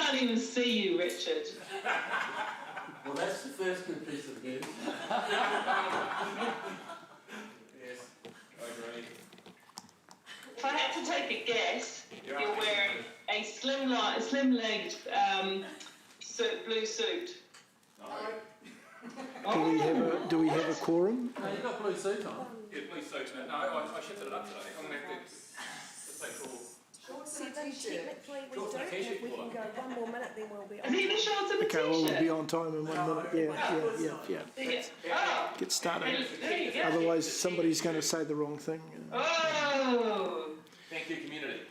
can't even see you, Richard. Well, that's the first good piece of news. Yes, I agree. If I had to take a guess, you're wearing a slim-legged blue suit. No. Do we have a quorum? No, you've got blue suit on. Yeah, blue suit. No, I shifted it up today. I'm going to have to take all. So then technically we Shorts do, and a t-shirt if we can go one more minute then we'll be on. And even shorts and a Okay, well, we'll be t-shirt. on time in 1 minute. Yeah. Get started. There you go. Otherwise, somebody's going to say the wrong thing. Oh! Thank you, community.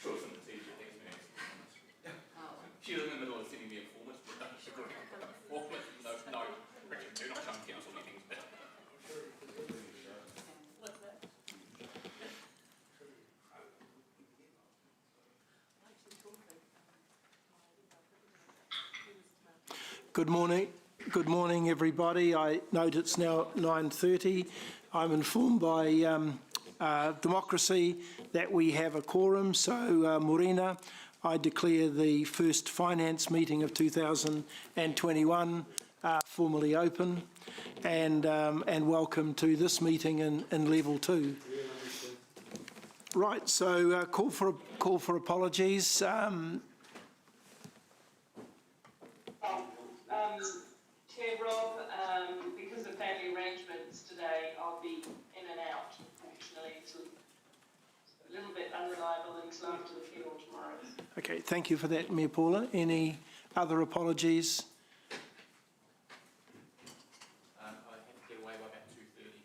Shorts and a t-shirt. Thanks, man. She was in the middle of sending me a performance. No, Richard, do not come council meetings. Good morning. Good morning, everybody. I note it's now 9:30. I'm informed by Democracy that we have a quorum. So, Morena, I declare the first finance meeting of 2021 formally open, and welcome to this meeting in level 2. Right. So, call for apologies. Chair Rob, because of family arrangements today, I'll be in and out, unfortunately. It's a little bit unreliable until after the funeral tomorrow. Okay, thank you for that, Mayor Paula. Any other apologies? I have to get away by about 2:30.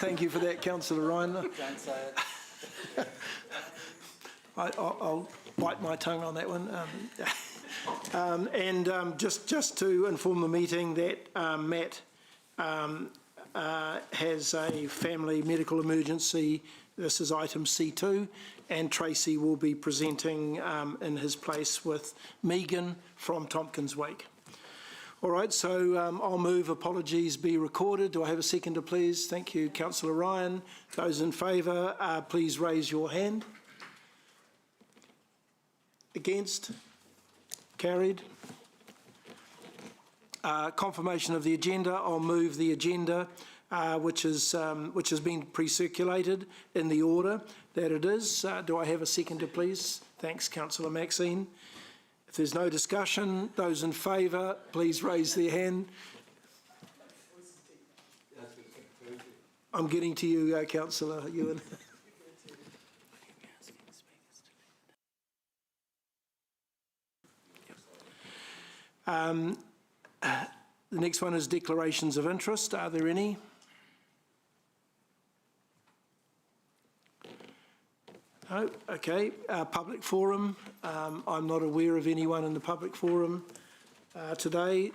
Thank you for that, Councillor Reiner. Don't say it. I'll bite my tongue on that one. Just to inform the meeting that Matt has a family medical emergency. This is item C2, and Tracy will be presenting in his place with Megan from Tompkins Wake. All right, so I'll move apologies be recorded. Do I have a seconder, please? Thank you, Councillor Ryan. Those in favour, please raise your hand. Against? Carried. Confirmation of the agenda. I'll move the agenda, which has been pre-circulated in the order that it is. Do I have a seconder, please? Thanks, Councillor Maxine. If there's no discussion, those in favour, please raise their hand. I'm getting to you, Councillor Ewan. The next one is declarations of interest. Are there any? No? Okay. Public forum. I'm not aware of anyone in the public forum today.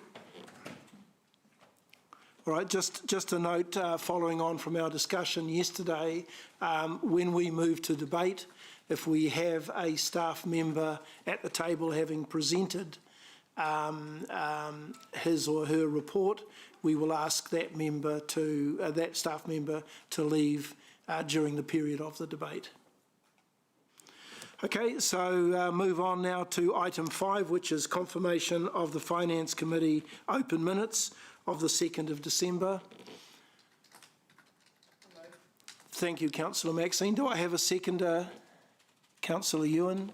All right, just a note following on from our discussion yesterday, when we move to debate, if we have a staff member at the table having presented his or her report, we will ask that that staff member to leave during the period of the debate. Okay, so move on now to item 5, which is confirmation of the Finance Committee open minutes of the 2nd of December. Thank you, Councillor Maxine. Do I have a seconder? Councillor Ewan.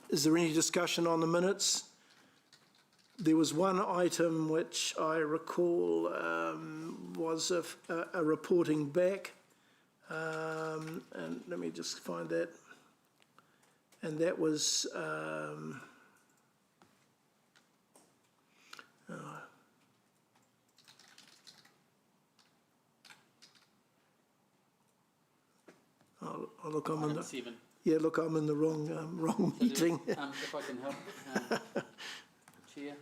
Is there any discussion on the minutes? There was one item which I recall was a reporting back, and let me just find that. And that was oh, look, I'm in the 7. Yeah, look, I'm in the wrong meeting. If I can help, Chair.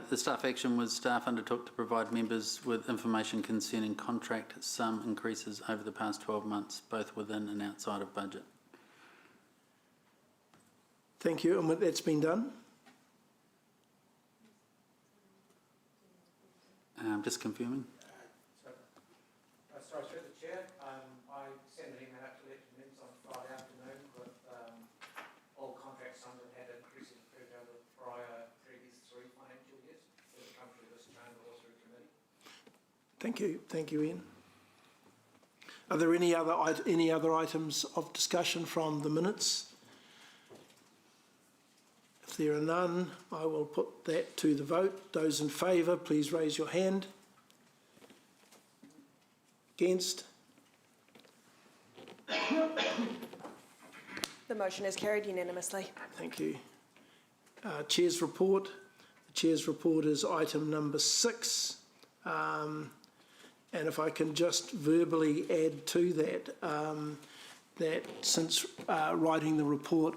The staff action was staff undertook to provide members with information concerning contract sum increases over the past 12 months, both within and outside of budget. Thank you, and that's been done? Just confirming. Sorry, through the Thank you, Ian. Are there any other items of discussion from the minutes? If there are none, I will put that to the vote. Those in favour, please raise your hand. Against? The motion is carried unanimously. Thank you. Chair's report. The Chair's report is item number 6. And if I can just verbally add to that, that since writing the report,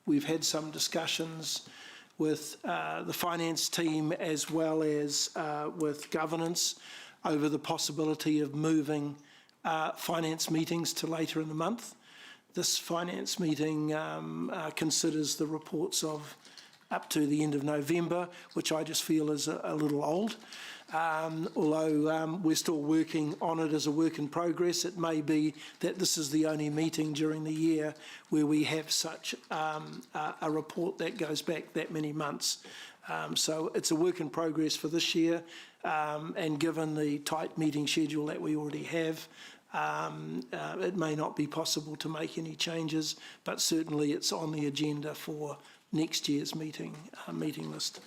we've had some discussions with the finance team as well as with governance over the possibility of moving finance meetings to later in the month. This finance meeting considers the reports of up to the end of November, which I just feel is a little old. Although we're still working on it as a work in progress, it may be that this is the only meeting during the year where we have such a report that goes back that many months. So it's a work in progress for this year, and given the tight meeting schedule that we already have, it may not be possible to make any changes, but certainly it's on the agenda for next year's meeting list.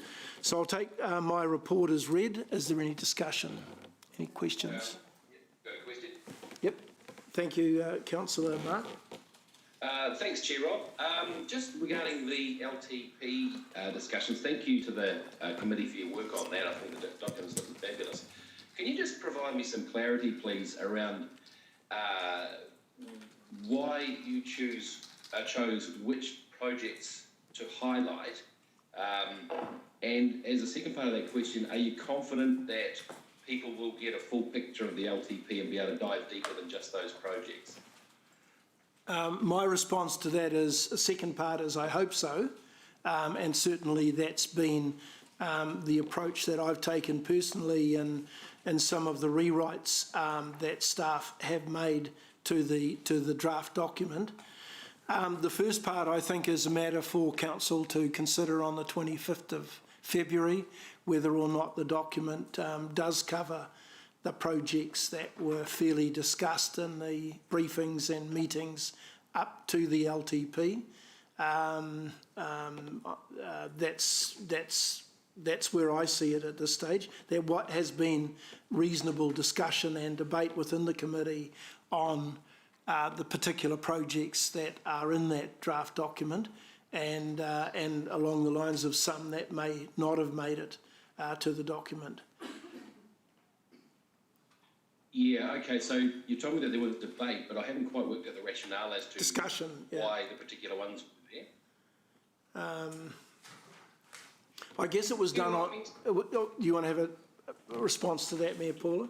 So I'll take my report as read. Is there any discussion? Any questions? Got a question? Yep. Thank you, Councillor Mark. Thanks, Chair Rob. Just regarding the LTP discussions, thank you to the committee for your work on that. I think the document's looking fabulous. Can you just provide me some clarity, please, around why you chose which projects to highlight? And as a second part of that question, are you confident that people will get a full picture of the LTP and be able to dive deeper than just those projects? My response to that is, the second part is I hope so, and certainly that's been the approach that I've taken personally in some of the rewrites that staff have made to the draft document. The first part, I think, is a matter for Council to consider on the 25th of February, whether or not the document does cover the projects that were fairly discussed in the briefings and meetings up to the LTP. That's where I see it at this stage. There what has been reasonable discussion and debate within the committee on the particular projects that are in that draft document, and along the lines of some that may not have made it to the document. Yeah, okay, so you told me that there was debate, but I haven't quite worked out the rationale as to Discussion, yeah. why the particular ones were there. I guess it was done on... You want to have a response to that, Mayor Paula?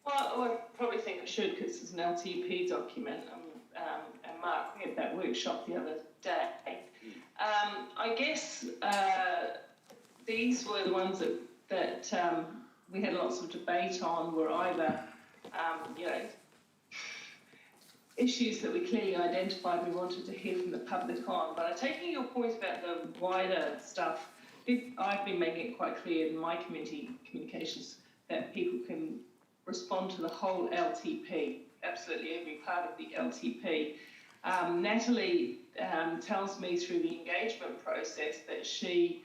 Well, I probably think I should, because it's an LTP document, and Mark, we had that workshop the other day. I guess these were the ones that we had lots of debate on, were either, issues that we clearly identified we wanted to hear from the public on. But taking your point about the wider stuff, I've been making it quite clear in my committee communications that people can respond to the whole LTP, absolutely every part of the LTP. Natalie tells me through the engagement process that she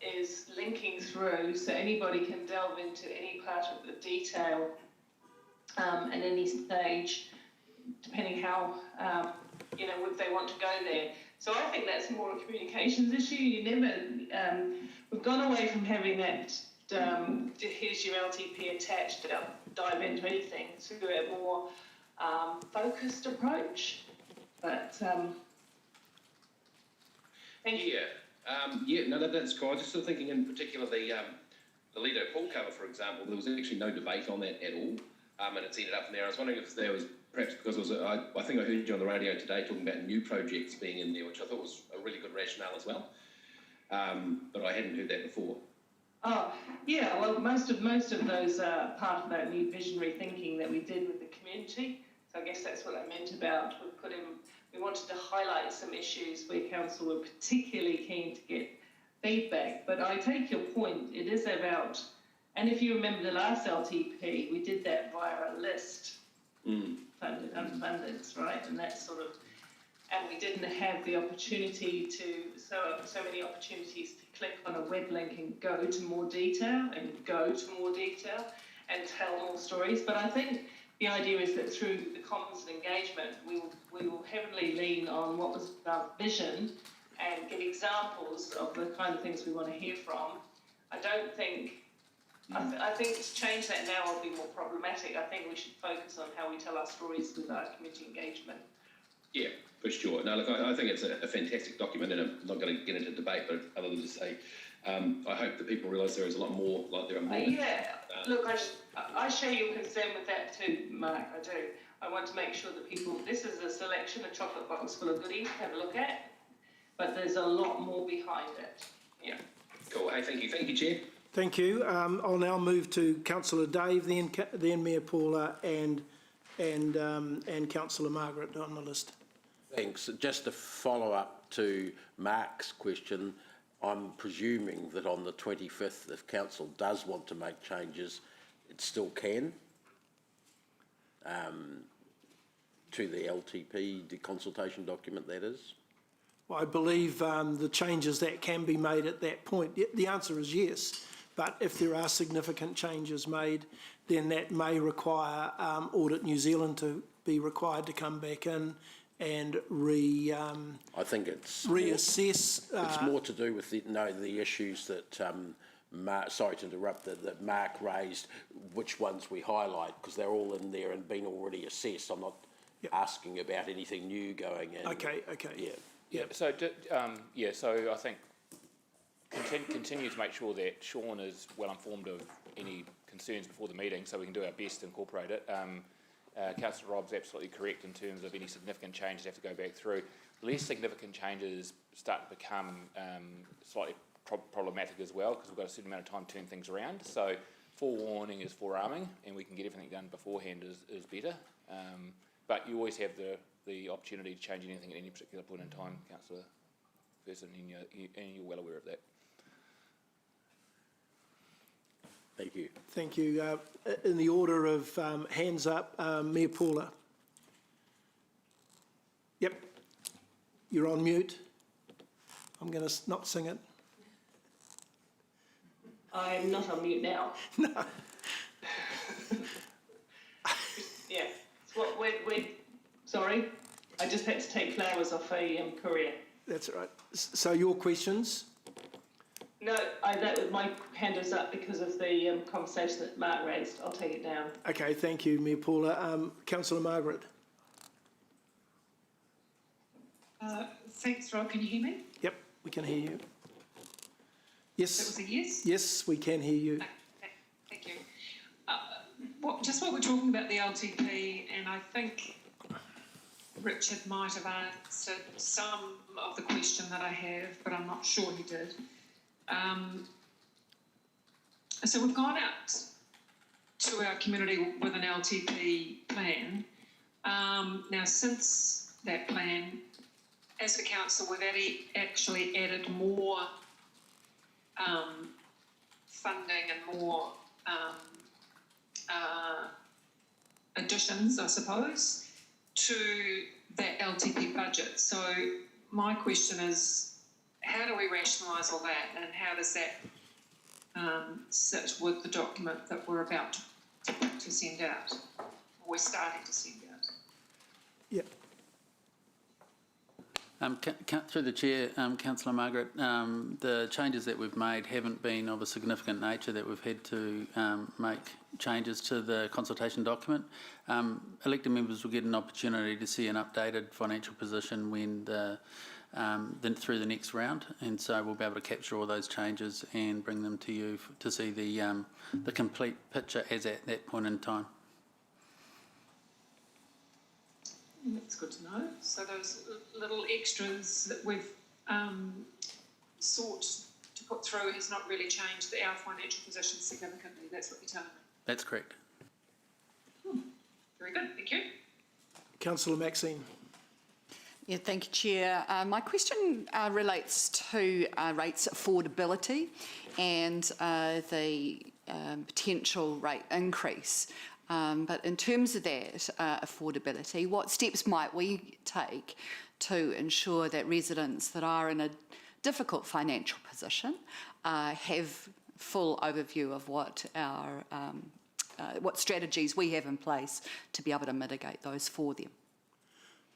is linking through, so anybody can delve into any part of the detail at any stage, depending how if they want to go there. So I think that's more a communications issue. You never, we've gone away from having that. Here's your LTP attached, dive into anything, to a more focused approach. But thank you. That's cool. I was just sort of thinking in particular the Lido pool cover, for example, there was actually no debate on that at all, and it's ended up in there. I was wondering if there was, perhaps because it was, I think I heard you on the radio today talking about new projects being in there, which I thought was a really good rationale as well, but I hadn't heard that before. Oh, yeah, well, most of those are part of that new visionary thinking that we did with the community. So I guess that's what I meant about we wanted to highlight some issues where council were particularly keen to get feedback. But I take your point, it is about And if you remember the last LTP, we did that via a list, funded, unfunded, right? And that sort of, and we didn't have the opportunity to, so many opportunities to click on a web link and go to more detail and tell more stories. But I think the idea is that through the Commons and engagement, we will heavily lean on what was our vision and give examples of the kind of things we want to hear from. I don't think, I think to change that now will be more problematic. I think we should focus on how we tell our stories with our community engagement. Yeah, for sure. No, look, I think it's a fantastic document, and I'm not going to get into debate, but other than to say, I hope that people realise there is a lot more, like there are more. Look, I share your concern with that too, Mark, I do. I want to make sure that people, this is a selection, a chocolate box full of goodies to have a look at, but there's a lot more behind it. Yeah. Cool. Hey, thank you, Chair. Thank you. I'll now move to Councillor Dave, then Mayor Paula and Councillor Margaret on the list. Thanks. Just to follow up to Mark's question, I'm presuming that on the 25th, if Council does want to make changes, it still can to the LTP, the consultation document, that is? Well, I believe the changes that can be made at that point, the answer is yes. But if there are significant changes made, then that may require Audit New Zealand to be required to come back in and I think it's reassess. It's more to do with the issues that Mark, sorry to interrupt, that Mark raised, which ones we highlight, because they're all in there and been already assessed. I'm not asking about anything new going in. Okay. Yeah. So, so I think continue to make sure that Sean is well informed of any concerns before the meeting, so we can do our best to incorporate it. Councillor Rob's absolutely correct in terms of any significant changes have to go back through. Less significant changes start to become slightly problematic as well, because we've got a certain amount of time to turn things around. So forewarning is forearming, and we can get everything done beforehand is better. But you always have the opportunity to change anything at any particular point in time, Councillor Ferguson, and you're well aware of that. Thank you. Thank you. In the order of hands up, Mayor Paula. Yep. You're on mute. I'm going to not sing it. I'm not on mute now. No. Yeah. It's what we're sorry. I just had to take flowers off a courier. That's all right. So your questions? No, my hand is up because of the conversation that Mark raised. I'll take it down. Okay, thank you, Mayor Paula. Councillor Margaret. Thanks, Rob. Can you hear me? Yep, we can hear you. Yes. That was a yes? Yes, we can hear you. Thank you. Just what we're talking about, the LTP, and I think Richard might have answered some of the question that I have, but I'm not sure he did. So we've gone out to our community with an LTP plan. Now, since that plan, as the council, we've actually added more funding and more additions, I suppose, to that LTP budget. So my question is, how do we rationalise all that, and how does that sit with the document that we're about to send out, or we're starting to send out? Yep. Through the Chair, Councillor Margaret, the changes that we've made haven't been of a significant nature that we've had to make changes to the consultation document. Elected members will get an opportunity to see an updated financial position when through the next round, and so we'll be able to capture all those changes and bring them to you to see the complete picture as at that point in time. That's good to know. So those little extras that we've sought to put through has not really changed our financial position significantly. That's what you're telling me. That's correct. Very good. Thank you. Councillor Maxine. Yeah, thank you, Chair. My question relates to rates affordability and the potential rate increase. But in terms of that affordability, what steps might we take to ensure that residents that are in a difficult financial position have full overview of what our what strategies we have in place to be able to mitigate those for them?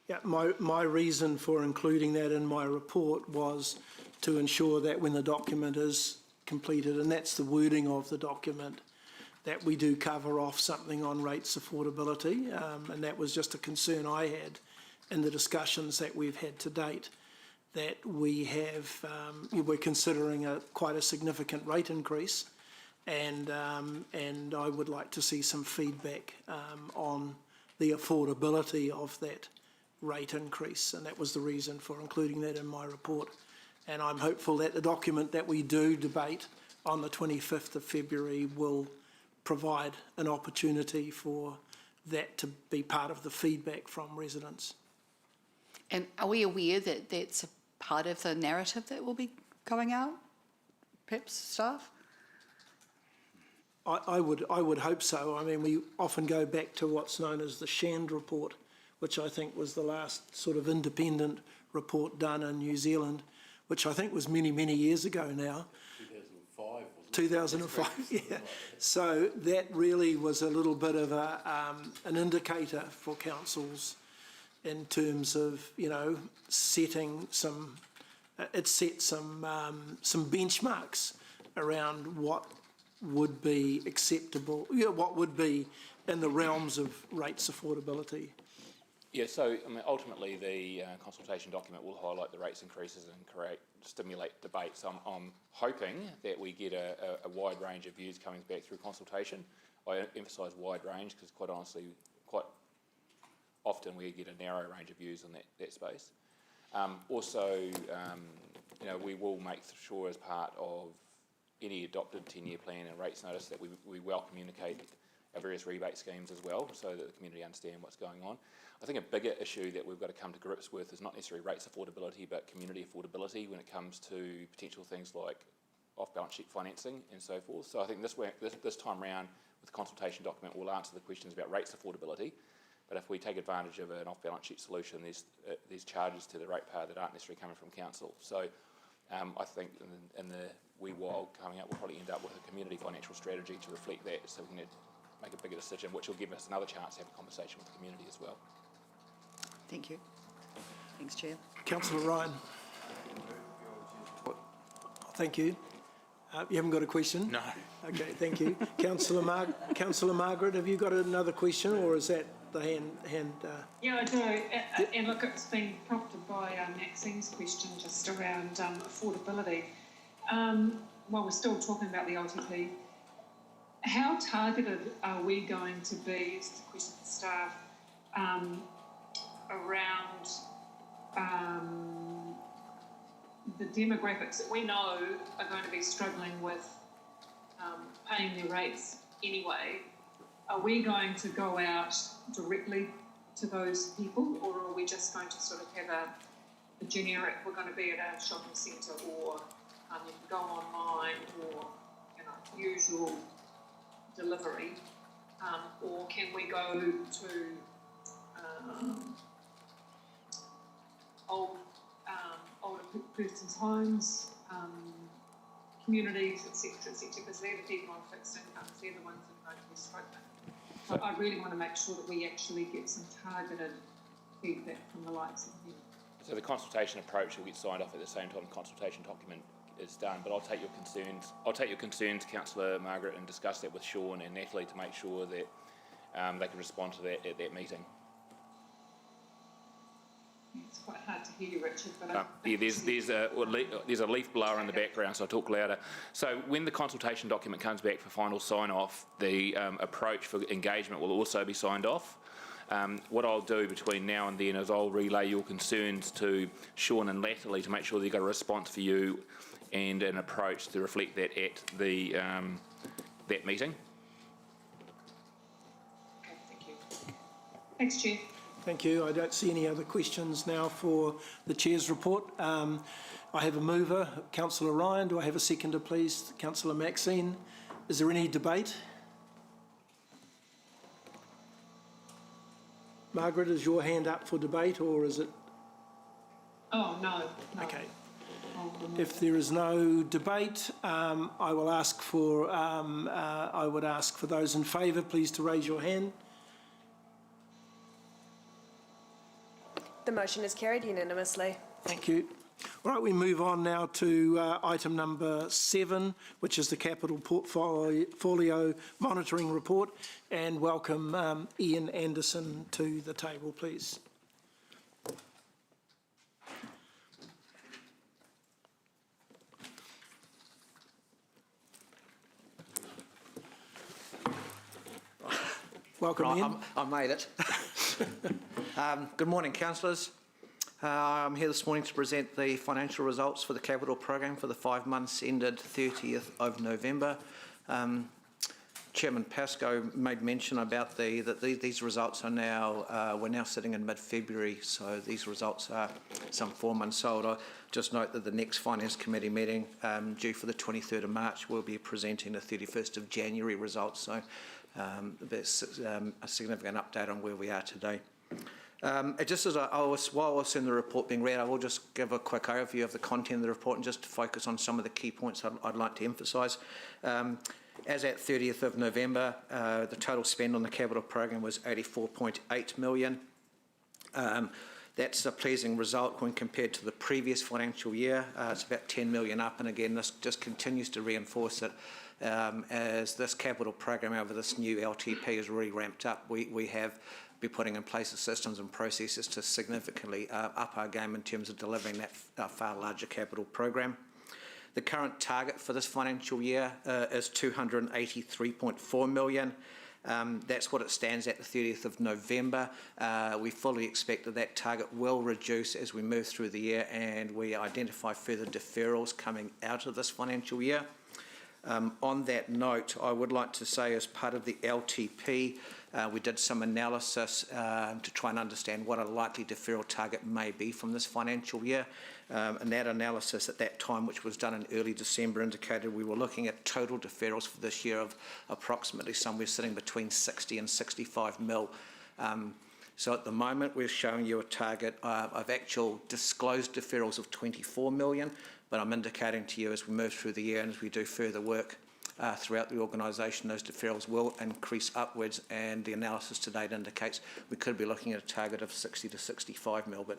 Yeah, my reason for including that in my report was to ensure that when the document is completed, and that's the wording of the document, that we do cover off something on rates affordability, and that was just a concern I had in the discussions that we've had to date, that we have, we're considering quite a significant rate increase, and I would like to see some feedback on the affordability of that rate increase, and that was the reason for including that in my report. And I'm hopeful that the document that we do debate on the 25th of February will provide an opportunity for that to be part of the feedback from residents. And are we aware that that's a part of the narrative that will be going out, perhaps, staff? I would hope so. I mean, we often go back to what's known as the Shand report, which I think was the last sort of independent report done in New Zealand, which I think was many, many years ago now. 2005, yeah. So that really was a little bit of an indicator for councils in terms of, you know, setting some, it set some benchmarks around what would be acceptable, you know, what would be in the realms of rates affordability. Yeah, so I mean, ultimately the consultation document will highlight the rates increases and stimulate debate. So I'm hoping that we get a wide range of views coming back through consultation. I emphasise wide range because quite honestly, quite often we get a narrow range of views on that space. Also, you know, we will make sure as part of any adopted 10-year plan and rates notice that we well communicate our various rebate schemes as well, so that the community understand what's going on. I think a bigger issue that we've got to come to grips with is not necessarily rates affordability, but community affordability when it comes to potential things like off-balance sheet financing and so forth. So I think this time round with the consultation document, we'll answer the questions about rates affordability. But if we take advantage of an off-balance sheet solution, there's charges to the ratepayer that aren't necessarily coming from council. So I think in the wee while coming up, we'll probably end up with a community financial strategy to reflect that, so we can make a bigger decision, which will give us another chance to have a conversation with the community as well. Thank you. Thanks, Chair. Councillor Ryan. Thank you. You haven't got a question? No. Okay, thank you. Councillor Margaret, have you got another question, or is that the hand? Yeah, I do. And look, it's been prompted by Maxine's question just around affordability. While we're still talking about the LTP, how targeted are we going to be, this is a question for staff, around the demographics that we know are going to be struggling with paying their rates anyway? Are we going to go out directly to those people, or are we just going to sort of have a generic, we're going to be at a shopping centre, or you can go online, or, you know, usual delivery, or can we go to older persons' homes, communities, etc., because they're the people on fixed incomes, they're the ones that are going to be struggling. So I really want to make sure that we actually get some targeted feedback from the likes of them. So the consultation approach will get signed off at the same time the consultation document is done, but I'll take your concerns, Councillor Margaret, and discuss that with Sean and Natalie to make sure that they can respond to that at that meeting. It's quite hard to hear you, Richard, but yeah, there's a leaf blower in the background, so I'll talk louder. So when the consultation document comes back for final sign-off, the approach for engagement will also be signed off. What I'll do between now and then is I'll relay your concerns to Sean and Natalie to make sure they've got a response for you and an approach to reflect that at the that meeting. okay, thank you. Thanks, Chair. Thank you. I don't see any other questions now for the Chair's report. I have a mover, Councillor Ryan. Do I have a seconder, please? Councillor Maxine. Is there any debate? Margaret, is your hand up for debate, or is it? Oh, no. Okay. If there is no debate, I will ask for. I would ask for those in favour, please, to raise your hand. The motion is carried unanimously. Thank you. All right, we move on now to item number 7, which is the Capital Portfolio Monitoring Report, and welcome Ian Anderson to the table, please. Welcome, Right, Ian. I made it. Good morning, councillors. I'm here this morning to present the financial results for the capital program for the 5 months ended 30th of November. Chairman Pascoe made mention about that these results are now, we're now sitting in mid-February, so these results are some 4 months old. I just note that the next Finance Committee meeting, due for the 23rd of March, will be presenting the 31st of January results, so there's a significant update on where we are today. Just as while I was in the report being read, I will just give a quick overview of the content of the report and just to focus on some of the key points I'd like to emphasise. As at 30th of November, the total spend on the capital program was 84.8 million. That's a pleasing result when compared to the previous financial year. It's about 10 million up, and again, this just continues to reinforce that as this capital program over this new LTP is really ramped up, we have been putting in place the systems and processes to significantly up our game in terms of delivering that far larger capital program. The current target for this financial year is 283.4 million. That's what it stands at the 30th of November. We fully expect that target will reduce as we move through the year and we identify further deferrals coming out of this financial year. On that note, I would like to say as part of the LTP, we did some analysis to try and understand what a likely deferral target may be from this financial year. And that analysis at that time, which was done in early December, indicated we were looking at total deferrals for this year of approximately somewhere sitting between 60 and 65 mil. So at the moment, we're showing you a target of actual disclosed deferrals of 24 million, but I'm indicating to you as we move through the year and as we do further work throughout the organisation, those deferrals will increase upwards, and the analysis to date indicates we could be looking at a target of 60 to 65 mil, but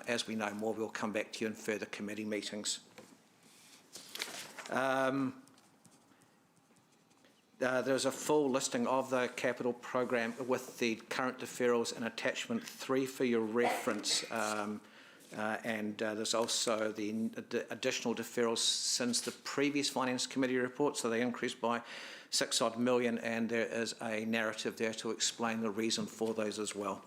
as we know more, we'll come back to you in further committee meetings. There's a full listing of the capital program with the current deferrals in attachment 3 for your reference. And there's also the additional deferrals since the previous Finance Committee report, so they increased by 6 odd million, and there is a narrative there to explain the reason for those as well.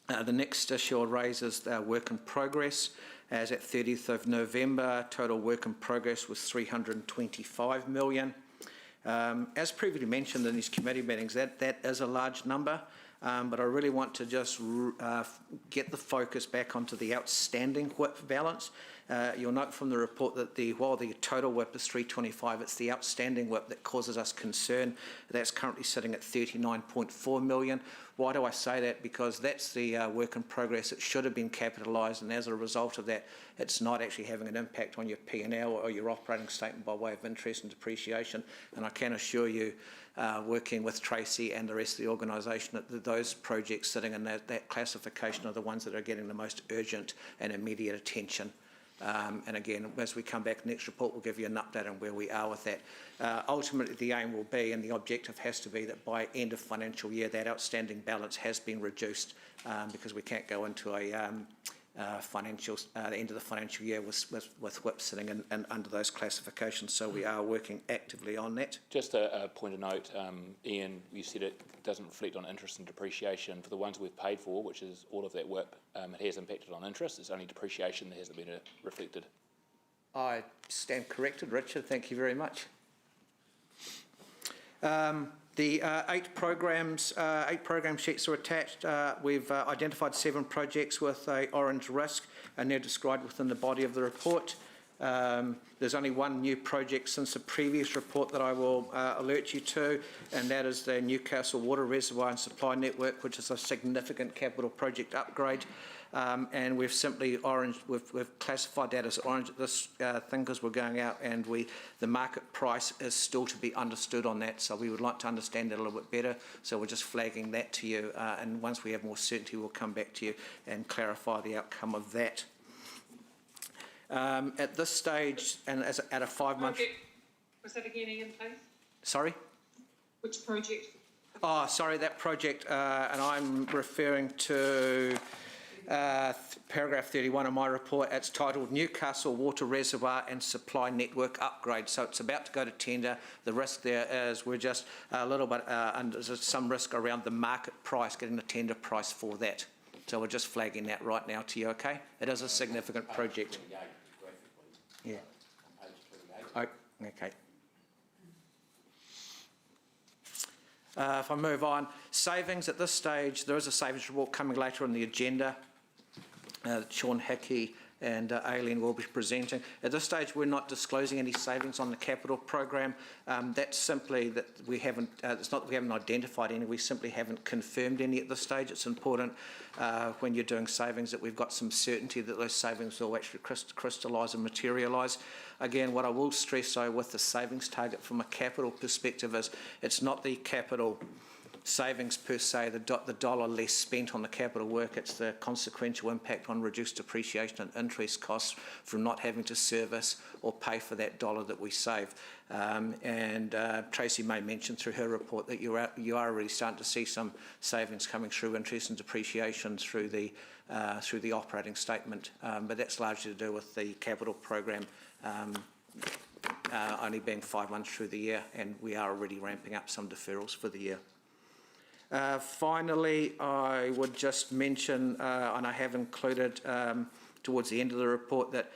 The next issue I'll raise is work in progress. As at 30th of November, total work in progress was 325 million. As previously mentioned in these committee meetings, that is a large number. But I really want to just get the focus back onto the outstanding WIP balance. You'll note from the report that while the total WIP is 325, it's the outstanding WIP that causes us concern. That's currently sitting at 39.4 million. Why do I say that? Because that's the work in progress. It should have been capitalised, and as a result of that, it's not actually having an impact on your P&L or your operating statement by way of interest and depreciation. And I can assure you, working with Tracy and the rest of the organisation, that those projects sitting in that classification are the ones that are getting the most urgent and immediate attention. And again, as we come back next report, we'll give you an update on where we are with that. Ultimately, the aim will be, and the objective has to be, that by end of financial year, that outstanding balance has been reduced, because we can't go into a the end of the financial year with WIP sitting in under those classifications. So we are working actively on that. Just a point of note, Ian, you said it doesn't reflect on interest and depreciation. For the ones we've paid for, which is all of that WIP, it has impacted on interest. It's only depreciation that hasn't been reflected. I stand corrected, Richard. Thank you very much. The 8 program sheets are attached. We've identified 7 projects with a orange risk, and they're described within the body of the report. There's only one new project since the previous report that I will alert you to, and that is the Newcastle Water Reservoir and Supply Network, which is a significant capital project upgrade. And we've simply we've classified that as orange at this thing because we're going out, and the market price is still to be understood on that. So we would like to understand that a little bit better. So we're just flagging that to you, and once we have more certainty, we'll come back to you and clarify the outcome of that. At this stage, and at a 5-month... Project, was that again, Ian, please? Sorry? Which project? Oh, sorry, that project, and I'm referring to paragraph 31 of my report. It's titled Newcastle Water Reservoir and Supply Network Upgrade. So it's about to go to tender. The risk there is we're just a little bit under some risk around the market price, getting the tender price for that. So we're just flagging that right now to you, okay? It is a significant project. Yeah. Oh, okay. If I move on, savings at this stage, there is a savings report coming later on the agenda. Sean Hickey and Aileen will be presenting. At this stage, we're not disclosing any savings on the capital program. That's simply that we haven't, it's not that we haven't identified any, we simply haven't confirmed any at this stage. It's important when you're doing savings that we've got some certainty that those savings will actually crystallise and materialise. Again, what I will stress though with the savings target from a capital perspective is it's not the capital savings per se, the dollar less spent on the capital work, it's the consequential impact on reduced depreciation and interest costs from not having to service or pay for that dollar that we save. Tracy may mention through her report that you are already starting to see some savings coming through interest and depreciation through the operating statement, but that's largely to do with the capital program only being 5 months through the year, and we are already ramping up some deferrals for the year. Finally, I would just mention, and I have included towards the end of the report, that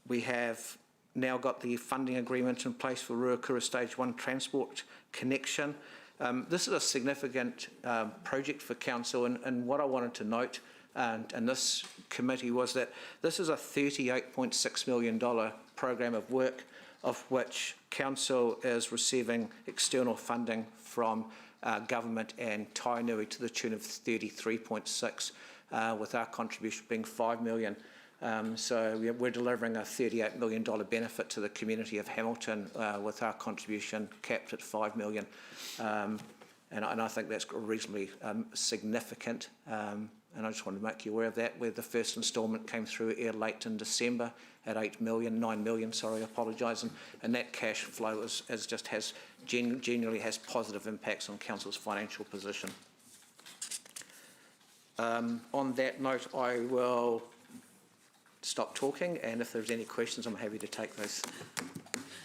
we have now got the funding agreement in place for Ruakura Stage 1 transport connection. This is a significant project for Council, and what I wanted to note and this committee was that this is a $38.6 million program of work, of which Council is receiving external funding from government and Tainui to the tune of 33.6, with our contribution being $5 million. So we're delivering a $38 million benefit to the community of Hamilton with our contribution capped at $5 million. And I think that's reasonably significant. And I just wanted to make you aware of that, where the first instalment came through late in December at 9 million, sorry, I apologise, and that cash flow genuinely has positive impacts on Council's financial position. On that note, I will stop talking, and if there's any questions, I'm happy to take those.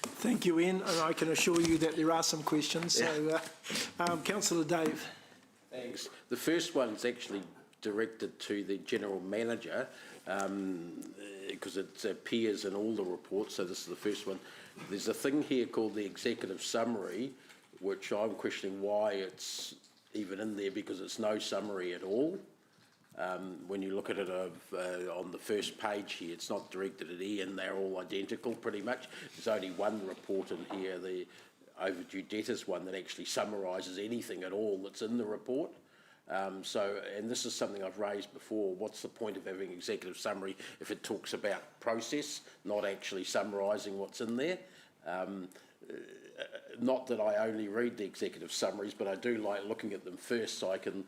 Thank you, Ian, and I can assure you that there are some questions. Yeah. So, Councillor Dave. Thanks. The first one's actually directed to the General Manager, because it appears in all the reports, so this is the first one. There's a thing here called the Executive Summary, which I'm questioning why it's even in there, because it's no summary at all. When you look at it on the first page here, it's not directed at Ian, they're all identical pretty much. There's only one report in here, the overdue debtors one, that actually summarises anything at all that's in the report. And this is something I've raised before. What's the point of having executive summary if it talks about process, not actually summarising what's in there? Not that I only read the executive summaries, but I do like looking at them first so I can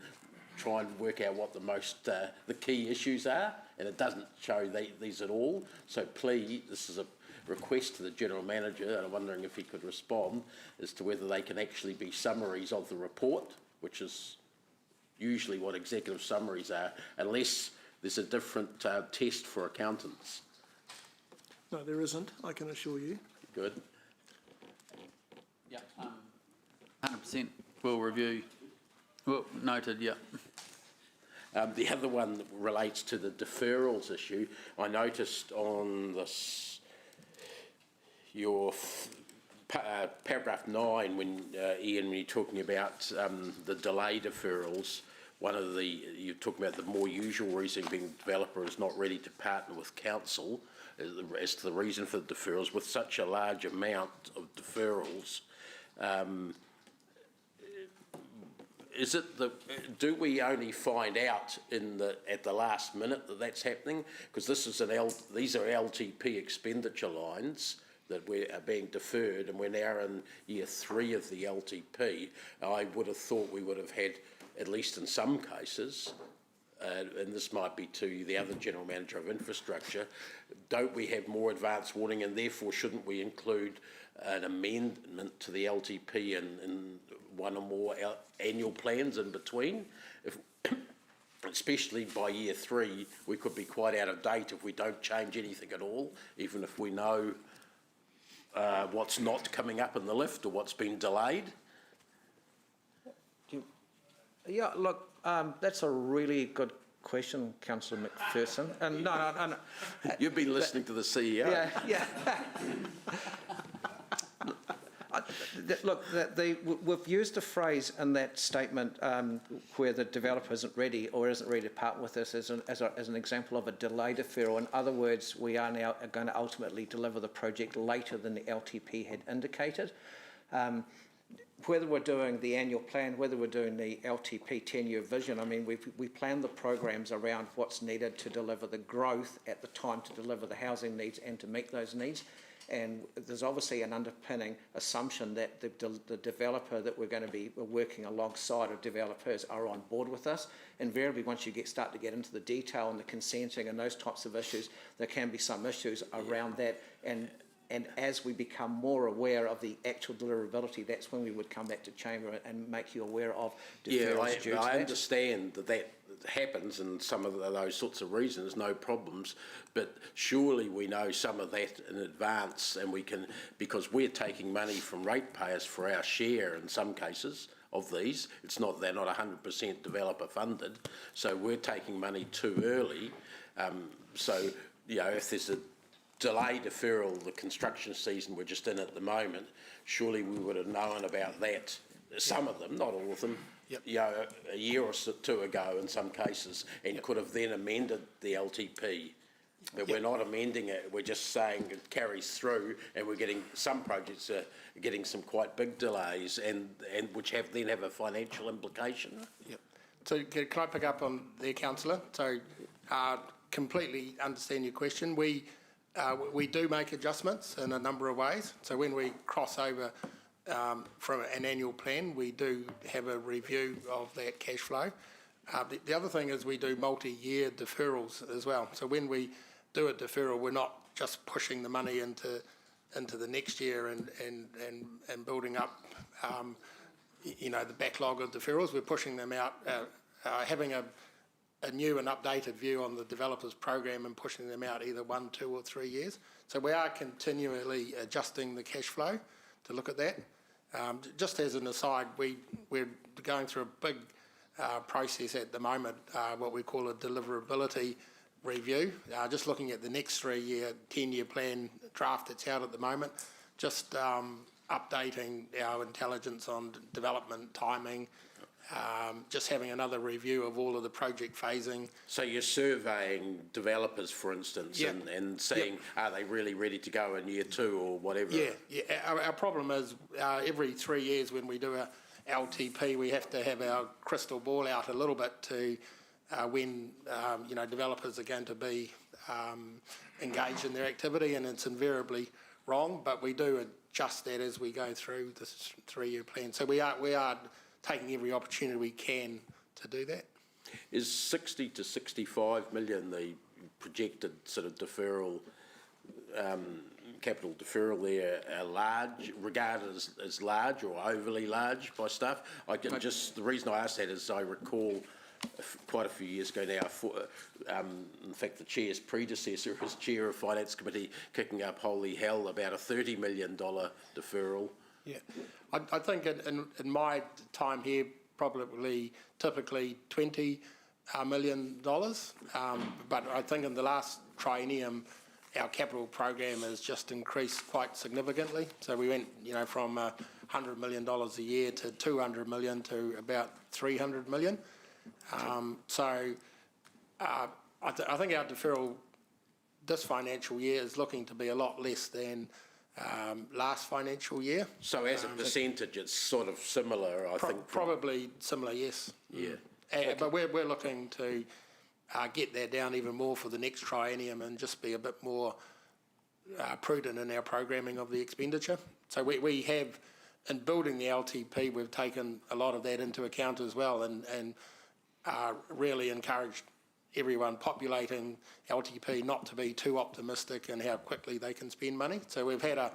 try and work out what the key issues are, and it doesn't show these at all. So please, this is a request to the General Manager, and I'm wondering if he could respond as to whether they can actually be summaries of the report, which is usually what executive summaries are, unless there's a different test for accountants. No, there isn't, I can assure you. Good. Yeah, 100% we'll review. Well, noted, yeah. The other one relates to the deferrals issue. I noticed on this, your paragraph 9, when Ian, when you're talking about the delay deferrals, you're talking about the more usual reason being developer is not ready to partner with council as to the reason for the deferrals. With such a large amount of deferrals, do we only find out at the last minute that that's happening? Because these are LTP expenditure lines that are being deferred, and we're now in year 3 of the LTP. I would have thought we would have had, at least in some cases, and this might be to the other General Manager of Infrastructure, don't we have more advance warning, and therefore shouldn't we include an amendment to the LTP in one or more annual plans in between? Especially by year 3, we could be quite out of date if we don't change anything at all, even if we know what's not coming up in the lift or what's been delayed. Yeah, look, that's a really good question, Councillor McPherson. And no. You've been listening to the CEO. Yeah. Look, we've used a phrase in that statement where the developer isn't ready or isn't ready to part with us as an example of a delay deferral. In other words, we are now going to ultimately deliver the project later than the LTP had indicated. Whether we're doing the annual plan, whether we're doing the LTP 10-year vision, I mean, we plan the programs around what's needed to deliver the growth at the time to deliver the housing needs and to meet those needs. And there's obviously an underpinning assumption that the developer that we're going to be working alongside of developers are on board with us. Invariably, once you start to get into the detail and the consenting and those types of issues, there can be some issues around that. And as we become more aware of the actual deliverability, that's when we would come back to Chamber and make you aware of deferrals due to that. I understand that happens and some of those sorts of reasons, no problems, but surely we know some of that in advance, and we can, because we're taking money from ratepayers for our share in some cases of these. They're not 100% developer funded, so we're taking money too early. So, if there's a delay deferral, the construction season we're just in at the moment, surely we would have known about that, some of them, not all of them, a year or two ago in some cases, and could have then amended the LTP. But we're not amending it, we're just saying it carries through, and we're getting, some projects are getting some quite big delays, and which then have a financial implication. Yep. So can I pick up on there, Councillor? So completely understand your question. We do make adjustments in a number of ways. So when we cross over from an annual plan, we do have a review of that cash flow. The other thing is we do multi-year deferrals as well. So when we do a deferral, we're not just pushing the money into the next year and building up the backlog of deferrals. We're pushing them out, having a new and updated view on the developers program and pushing them out either 1, 2 or 3 years. So we are continually adjusting the cash flow to look at that. Just as an aside, we're going through a big process at the moment, what we call a deliverability review, just looking at the next 3-year, 10-year plan draft that's out at the moment, just updating our intelligence on development timing, just having another review of all of the project phasing. So you're surveying developers, for instance, and seeing are they really ready to go in year 2 or whatever? Yeah. Our problem is every 3 years when we do a LTP, we have to have our crystal ball out a little bit to when developers are going to be engaged in their activity, and it's invariably wrong. But we do adjust that as we go through this 3-year plan. So we are taking every opportunity we can to do that. Is 60 to 65 million the projected sort of deferral, capital deferral there, large, regarded as large or overly large by staff? The reason I ask that is I recall quite a few years ago now, in fact the chair's predecessor as chair of Finance Committee kicking up holy hell about a $30 million deferral. Yeah, I think in my time here, typically $20 million. But I think in the last triennium, our capital program has just increased quite significantly. So we went, from $100 million a year to $200 million to about $300 million. I think our deferral this financial year is looking to be a lot less than last financial year. So as a percentage, it's sort of similar, I think. Probably similar, yes. Yeah. But we're looking to get that down even more for the next triennium and just be a bit more prudent in our programming of the expenditure. So we have, in building the LTP, we've taken a lot of that into account as well, and really encouraged everyone populating LTP not to be too optimistic in how quickly they can spend money. So we've had a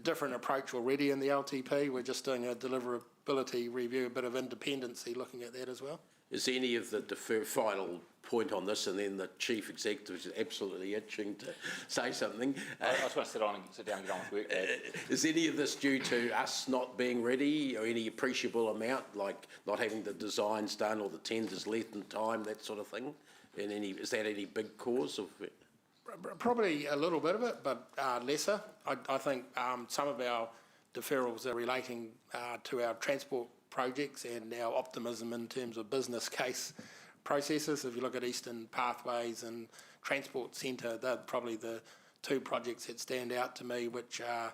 different approach already in the LTP. We're just doing a deliverability review, a bit of independency looking at that as well. Is any of the final point on this, and then the chief executive is absolutely itching to say something. I just want to sit down and get on with work. Is any of this due to us not being ready, or any appreciable amount, like not having the designs done or the tenders left in time, that sort of thing? And is that any big cause of it? Probably a little bit of it, but lesser. I think some of our deferrals are relating to our transport projects and our optimism in terms of business case processes. If you look at Eastern Pathways and Transport Centre, they're probably the two projects that stand out to me, which are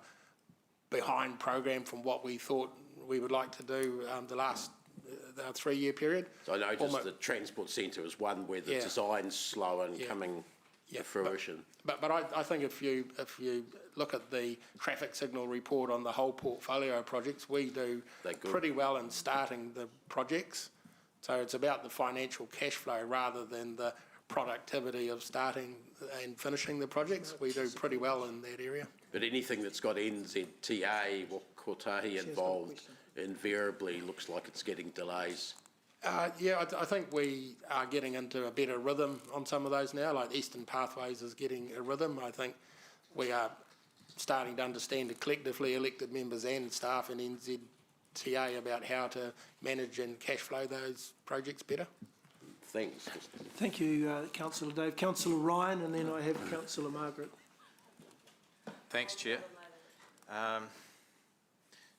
behind program from what we thought we would like to do the last 3-year period. So I noticed the Transport Centre is one where the design's slow and coming to fruition. But I think if you look at the traffic signal report on the whole portfolio of projects, we do pretty well in starting the projects. So it's about the financial cash flow rather than the productivity of starting and finishing the projects. We do pretty well in that area. But anything that's got NZTA or Kotahi involved invariably looks like it's getting delays. I think we are getting into a better rhythm on some of those now, like Eastern Pathways is getting a rhythm. I think we are starting to understand it collectively, elected members and staff in NZTA, about how to manage and cash flow those projects better. Thanks. Thank you, Councillor Dave. Councillor Ryan, and then I have Councillor Margaret. Thanks, Chair.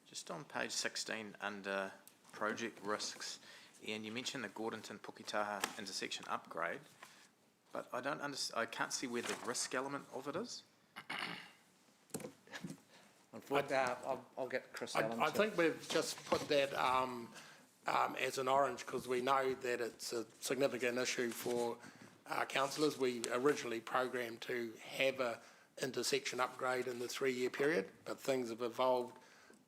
Just on page 16 under project risks, Ian, you mentioned the Gordonton-Puketaha intersection upgrade, but I can't see where the risk element of it is. I'll get Chris Allen. I think we've just put that as an orange because we know that it's a significant issue for councillors. We originally programmed to have a intersection upgrade in the 3-year period, but things have evolved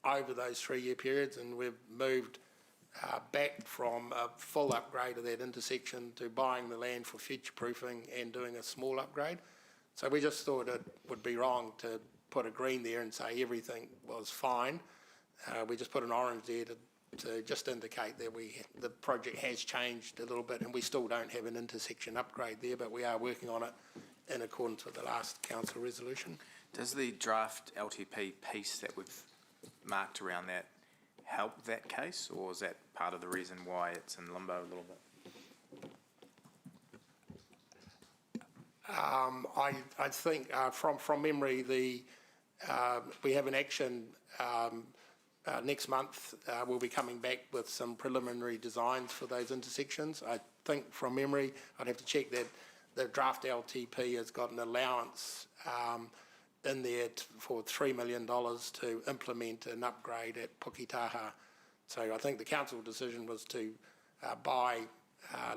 over those 3-year periods, and we've moved back from a full upgrade of that intersection to buying the land for future-proofing and doing a small upgrade. So we just thought it would be wrong to put a green there and say everything was fine. We just put an orange there to just indicate that the project has changed a little bit, and we still don't have an intersection upgrade there, but we are working on it in accordance with the last council resolution. Does the draft LTP piece that we've marked around that help that case, or is that part of the reason why it's in limbo a little bit? I think from memory, we have an action next month. We'll be coming back with some preliminary designs for those intersections. I think from memory, I'd have to check that the draft LTP has got an allowance in there for $3 million to implement an upgrade at Puketaha. So I think the council decision was to buy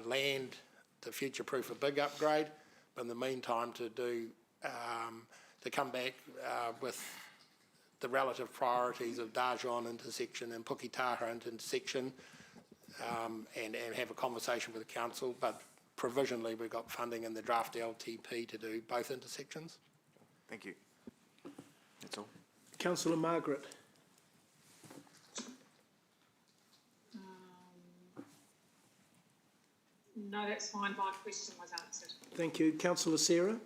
land to future-proof a big upgrade, but in the meantime to come back with the relative priorities of Dajon intersection and Puketaha intersection and have a conversation with the council. But provisionally, we've got funding in the draft LTP to do both intersections. Thank you. That's all. Councillor Margaret. No, that's fine. My question was answered. Thank you. Councillor Sarah.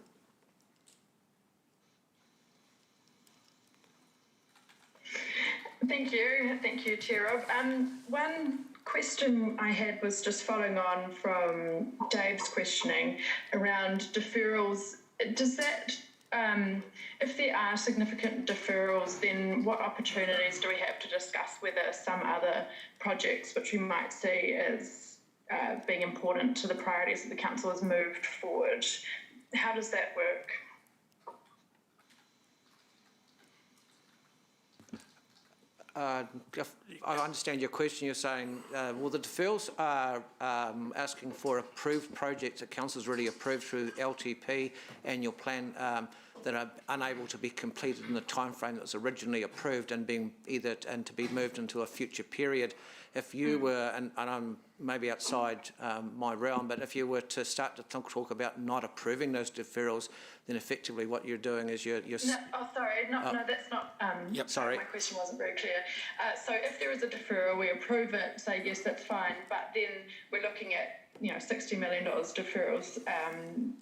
Thank you, Chair Rob. One question I had was just following on from Dave's questioning around deferrals. Does that, if there are significant deferrals, then what opportunities do we have to discuss whether some other projects which we might see as being important to the priorities that the council has moved forward. How does that work? If I understand your question. You're saying, well, the deferrals are asking for approved projects that council's already approved through LTP annual plan that are unable to be completed in the timeframe that was originally approved and to be moved into a future period. If you were, and I'm maybe outside my realm, but if you were to start to talk about not approving those deferrals, then effectively what you're doing is you're No, sorry, no, that's not. Sorry. My question wasn't very clear. So if there is a deferral, we approve it, say yes, that's fine, but then we're looking at $60 million deferrals.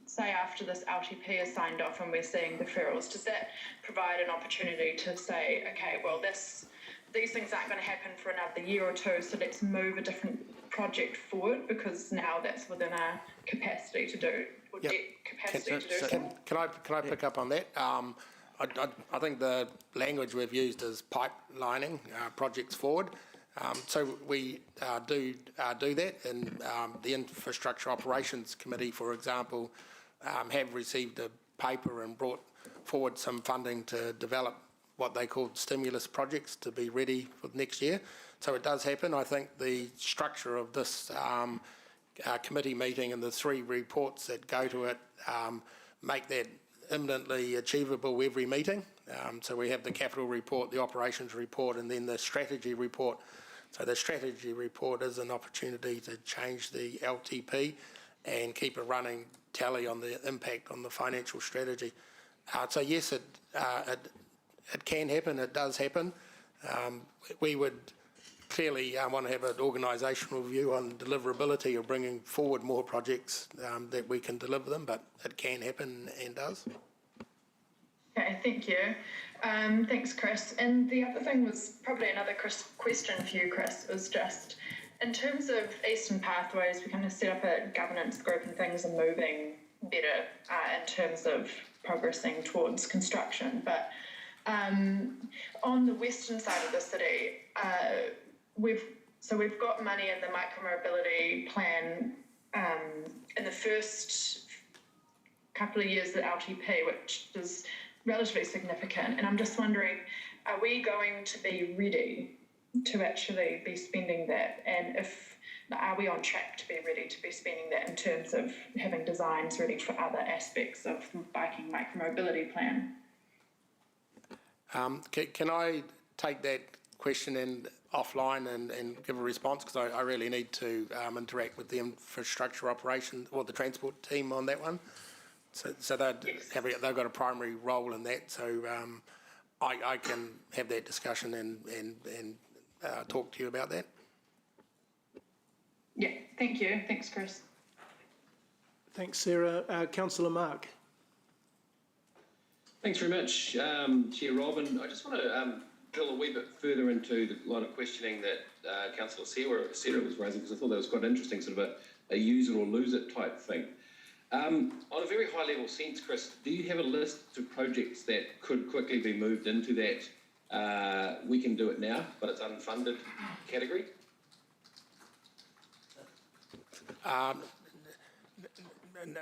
Say after this LTP is signed off and we're seeing deferrals, does that provide an opportunity to say, okay, well, these things aren't going to happen for another year or two, so let's move a different project forward because now that's within our capacity to do, or Yep. capacity to do so? Can I pick up on that? I think the language we've used is pipelining projects forward. So we do that, and the Infrastructure Operations Committee, for example, have received a paper and brought forward some funding to develop what they called stimulus projects to be ready for next year. So it does happen. I think the structure of this committee meeting and the 3 reports that go to it make that imminently achievable every meeting. So we have the capital report, the operations report, and then the strategy report. So the strategy report is an opportunity to change the LTP and keep a running tally on the impact on the financial strategy. So yes, it can happen, it does happen. We would clearly want to have an organisational view on deliverability of bringing forward more projects that we can deliver them, but it can happen and does. Okay, thank you. Thanks, Chris. And the other thing was probably another question for you, Chris, was just in terms of Eastern Pathways, we kind of set up a governance group and things are moving better in terms of progressing towards construction. But on the western side of the city, we've got money in the micromobility plan in the first couple of years at LTP, which is relatively significant. And I'm just wondering, are we going to be ready to actually be spending that? And are we on track to be ready to be spending that in terms of having designs ready for other aspects of the biking micromobility plan? Can I take that question and offline and give a response, because I really need to interact with the infrastructure operation or the transport team on that one. So they've got a primary role in that. So I can have that discussion and talk to you about that. Yeah, thank you. Thanks, Chris. Thanks, Sarah. Councillor Mark. Thanks very much, Chair Rob. And I just want to drill a wee bit further into the line of questioning that Councillor Sarah was raising, because I thought that was quite interesting, sort of a use it or lose it type thing. On a very high level sense, Chris, do you have a list of projects that could quickly be moved into that we can do it now, but it's unfunded category?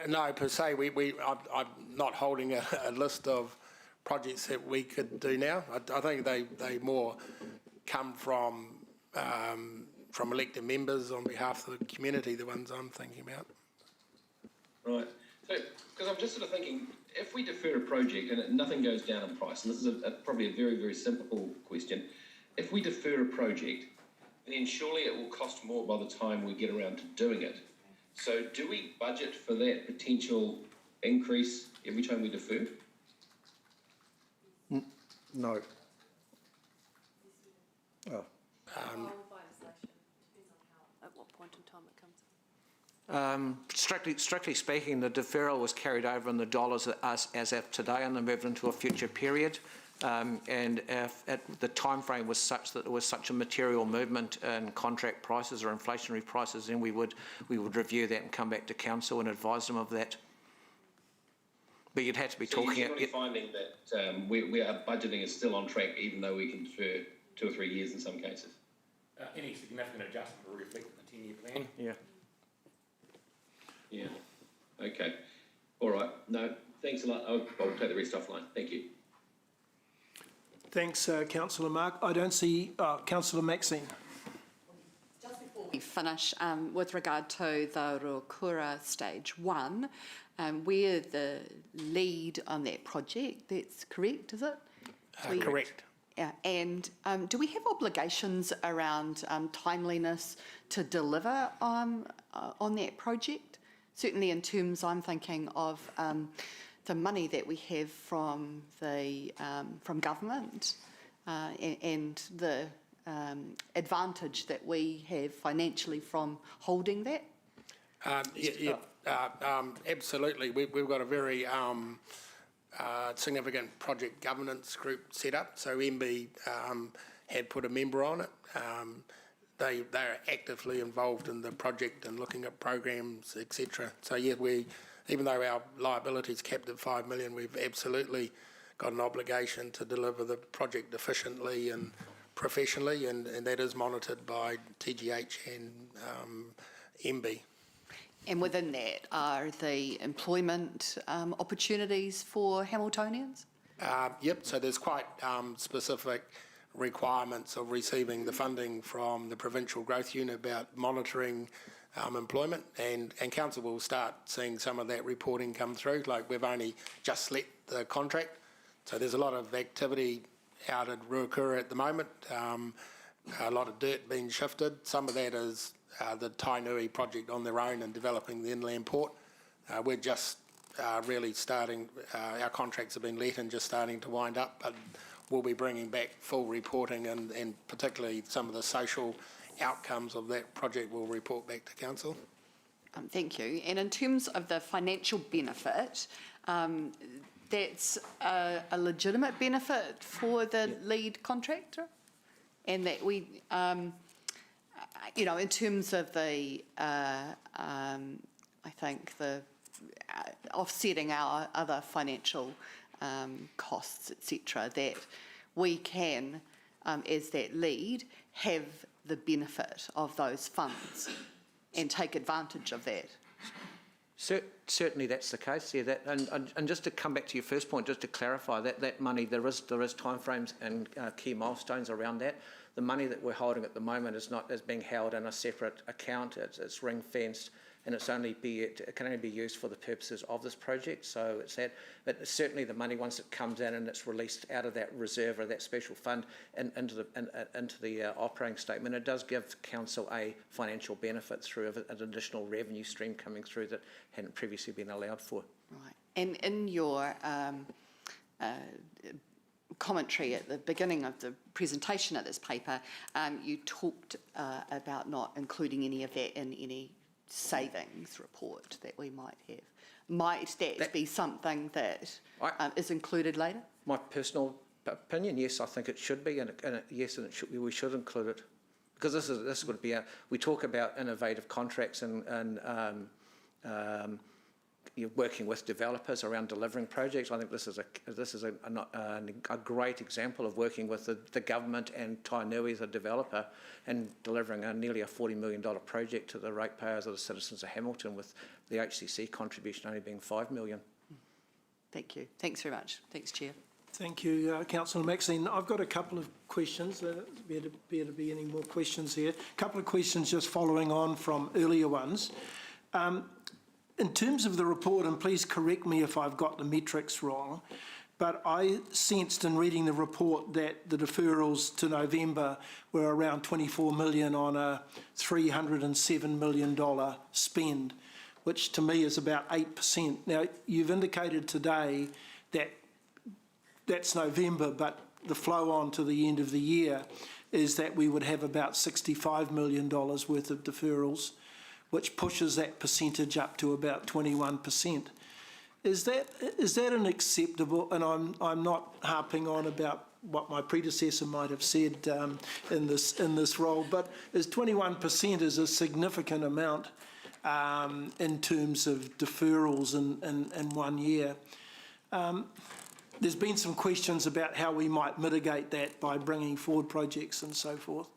No, per se. I'm not holding a list of projects that we could do now. I think they more come from elected members on behalf of the community, the ones I'm thinking about. Right. So, because I'm just sort of thinking, if we defer a project and nothing goes down in price, and this is probably a very, very simple question, if we defer a project, then surely it will cost more by the time we get around to doing it. So do we budget for that potential increase every time we defer? No. Oh. At what point in time it comes? Strictly speaking, the deferral was carried over in the dollars as of today and then moved into a future period. And if the time frame was such that there was such a material movement in contract prices or inflationary prices, then we would review that and come back to council and advise them of that. But you'd have to be talking. You're generally finding that our budgeting is still on track, even though we can defer 2 or 3 years in some cases. Any significant adjustment will reflect the 10-year plan. Yeah. Yeah. Okay. All right. No, thanks a lot. I'll take the rest offline. Thank you. Thanks, Councillor Mark. I don't see Councillor Maxine. We finish with regard to the Ruakura Stage 1. We're the lead on that project. That's correct, is it? Correct. Yeah, and do we have obligations around timeliness to deliver on that project? Certainly in terms, I'm thinking of the money that we have from government and the advantage that we have financially from holding that. Absolutely. We've got a very significant project governance group set up. So MB had put a member on it. They are actively involved in the project and looking at programs, etc. So yeah, even though our liability is capped at 5 million, we've absolutely got an obligation to deliver the project efficiently and professionally, and that is monitored by TGH and MB. And within that are the employment opportunities for Hamiltonians? Yep, so there's quite specific requirements of receiving the funding from the Provincial Growth Unit about monitoring employment, and Council will start seeing some of that reporting come through. Like, we've only just let the contract, so there's a lot of activity out at Ruakura at the moment, a lot of dirt being shifted. Some of that is the Tainui project on their own and developing the inland port. We're just really starting, our contracts have been let and just starting to wind up, but we'll be bringing back full reporting and particularly some of the social outcomes of that project we'll report back to Council. Thank you. And in terms of the financial benefit, that's a legitimate benefit for the lead contractor? And that we, you know, in terms of the, I think the offsetting our other financial costs, etc., that we can, as that lead, have the benefit of those funds and take advantage of that. Certainly that's the case, yeah. And just to come back to your first point, just to clarify, that money, there is timeframes and key milestones around that. The money that we're holding at the moment is being held in a separate account. It's ring fenced, and it can only be used for the purposes of this project. So it's that, but certainly the money, once it comes in and it's released out of that reserve or that special fund and into the operating statement, it does give Council a financial benefit through an additional revenue stream coming through that hadn't previously been allowed for. Right. And in your commentary at the beginning of the presentation of this paper, you talked about not including any of that in any savings report that we might have. Might that be something that is included later? My personal opinion, yes, I think it should be, and we should include it, because this would be we talk about innovative contracts and you're working with developers around delivering projects. I think this is a great example of working with the government and Tainui as a developer and delivering nearly a $40 million project to the ratepayers of the citizens of Hamilton, with the HCC contribution only being $5 million. Thank you. Thanks very much. Thanks, Chair. Thank you, Councillor Maxine. I've got a couple of questions. There appear to be any more questions here. A couple of questions just following on from earlier ones. In terms of the report, and please correct me if I've got the metrics wrong, but I sensed in reading the report that the deferrals to November were around 24 million on a $307 million spend, which to me is about 8%. Now, you've indicated today that that's November, but the flow on to the end of the year is that we would have about $65 million worth of deferrals, which pushes that percentage up to about 21%. Is that an acceptable, and I'm not harping on about what my predecessor might have said in this role, but is 21% is a significant amount in terms of deferrals in 1 year. There's been some questions about how we might mitigate that by bringing forward projects and so forth.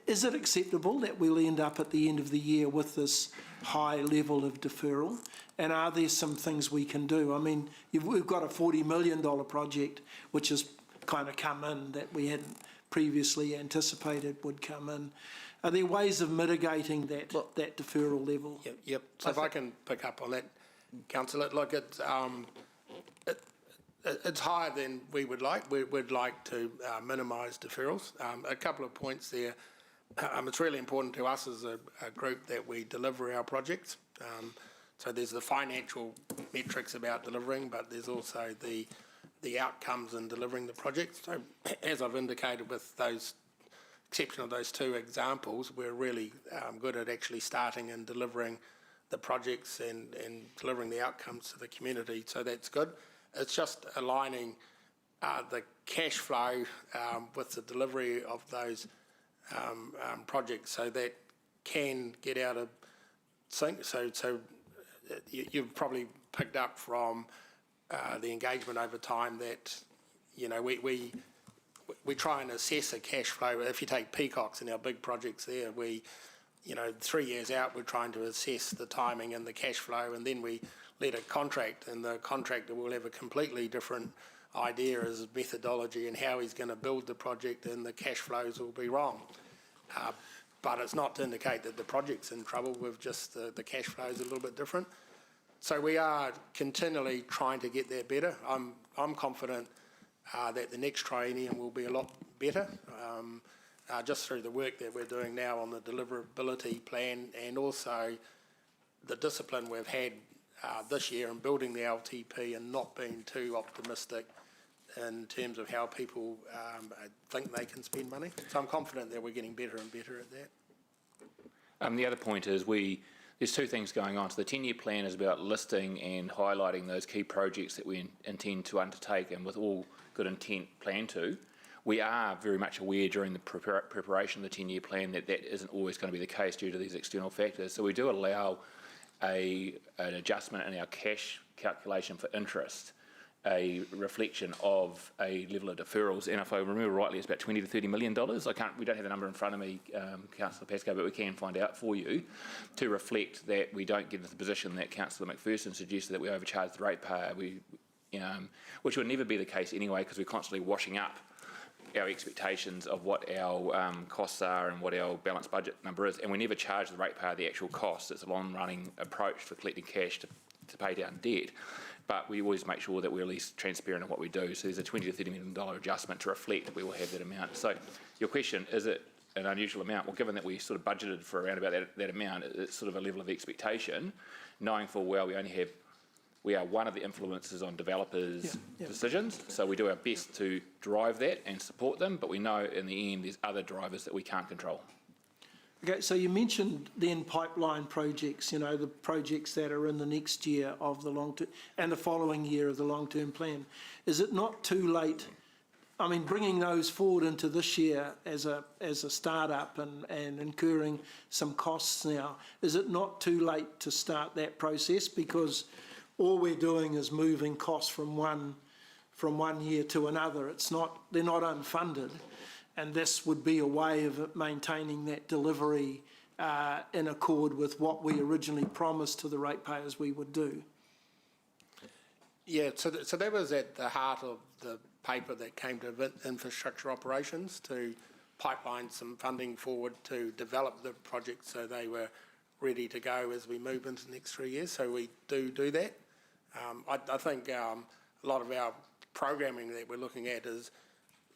is it acceptable that we'll end up at the end of the year with this high level of deferral? And are there some things we can do? I mean, we've got a $40 million project which has kind of come in that we hadn't previously anticipated would come in. Are there ways of mitigating that deferral level? Yep. So if I can pick up on that, Councillor, look, it's higher than we would like. We'd like to minimise deferrals. A couple of points there. It's really important to us as a group that we deliver our projects. So there's the financial metrics about delivering, but there's also the outcomes in delivering the projects. So as I've indicated with those exception of those two examples, we're really good at actually starting and delivering the projects and delivering the outcomes to the community. So that's good. It's just aligning the cash flow with the delivery of those projects so that can get out of sync. So you've probably picked up from the engagement over time that, you know, we try and assess a cash flow. If you take Peacocks and our big projects there, you know, 3 years out, we're trying to assess the timing and the cash flow, and then we let a contract, and the contractor will have a completely different idea as methodology and how he's going to build the project, and the cash flows will be wrong. But it's not to indicate that the project's in trouble with just the cash flows a little bit different. So we are continually trying to get that better. I'm confident that the next triennium will be a lot better, just through the work that we're doing now on the deliverability plan, and also the discipline we've had this year in building the LTP and not being too optimistic in terms of how people think they can spend money. So I'm confident that we're getting better and better at that. The other point is there's two things going on. So the 10-year plan is about listing and highlighting those key projects that we intend to undertake, and with all good intent plan to. We are very much aware during the preparation of the 10-year plan that isn't always going to be the case due to these external factors. So we do allow an adjustment in our cash calculation for interest, a reflection of a level of deferrals, and if I remember rightly, it's about $20 to $30 million. We don't have the number in front of me, Councillor Pascoe, but we can find out for you to reflect that we don't get into the position that Councillor McPherson suggested, that we overcharge the ratepayer. Which would never be the case anyway, because we're constantly washing up our expectations of what our costs are and what our balanced budget number is, and we never charge the ratepayer the actual cost. It's a long-running approach for collecting cash to pay down debt. But we always make sure that we're at least transparent in what we do. So there's a $20 to $30 million adjustment to reflect that we will have that amount. So your question, is it an unusual amount? Well, given that we sort of budgeted for around about that amount, it's sort of a level of expectation, knowing full well we are one of the influences on developers' decisions. So we do our best to drive that and support them, but we know in the end there's other drivers that we can't control. Okay, so you mentioned then pipeline projects, you know, the projects that are in the next year of the long-term and the following year of the long-term plan. Is it not too late, I mean, bringing those forward into this year as a start-up and incurring some costs now, is it not too late to start that process? Because all we're doing is moving costs from one year to another. They're not unfunded. And this would be a way of maintaining that delivery in accord with what we originally promised to the ratepayers we would do. Yeah, so that was at the heart of the paper that came to infrastructure operations, to pipeline some funding forward to develop the project so they were ready to go as we move into the next 3 years. So we do that. I think a lot of our programming that we're looking at is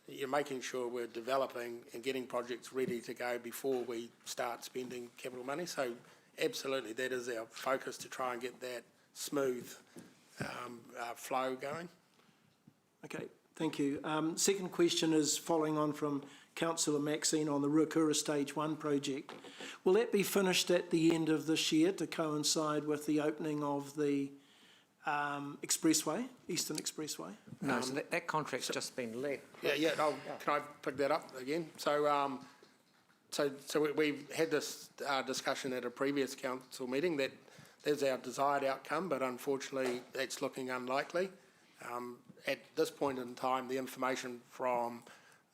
you're making sure we're developing and getting projects ready to go before we start spending capital money. So absolutely, that is our focus, to try and get that smooth flow going. Okay, thank you. Second question is following on from Councillor Maxine on the Ruakura Stage 1 project. Will that be finished at the end of this year to coincide with the opening of the Expressway, Eastern Expressway? No, so that contract's just been let. Yeah. Can I pick that up again? So we had this discussion at a previous council meeting that there's our desired outcome, but unfortunately that's looking unlikely. At this point in time, the information from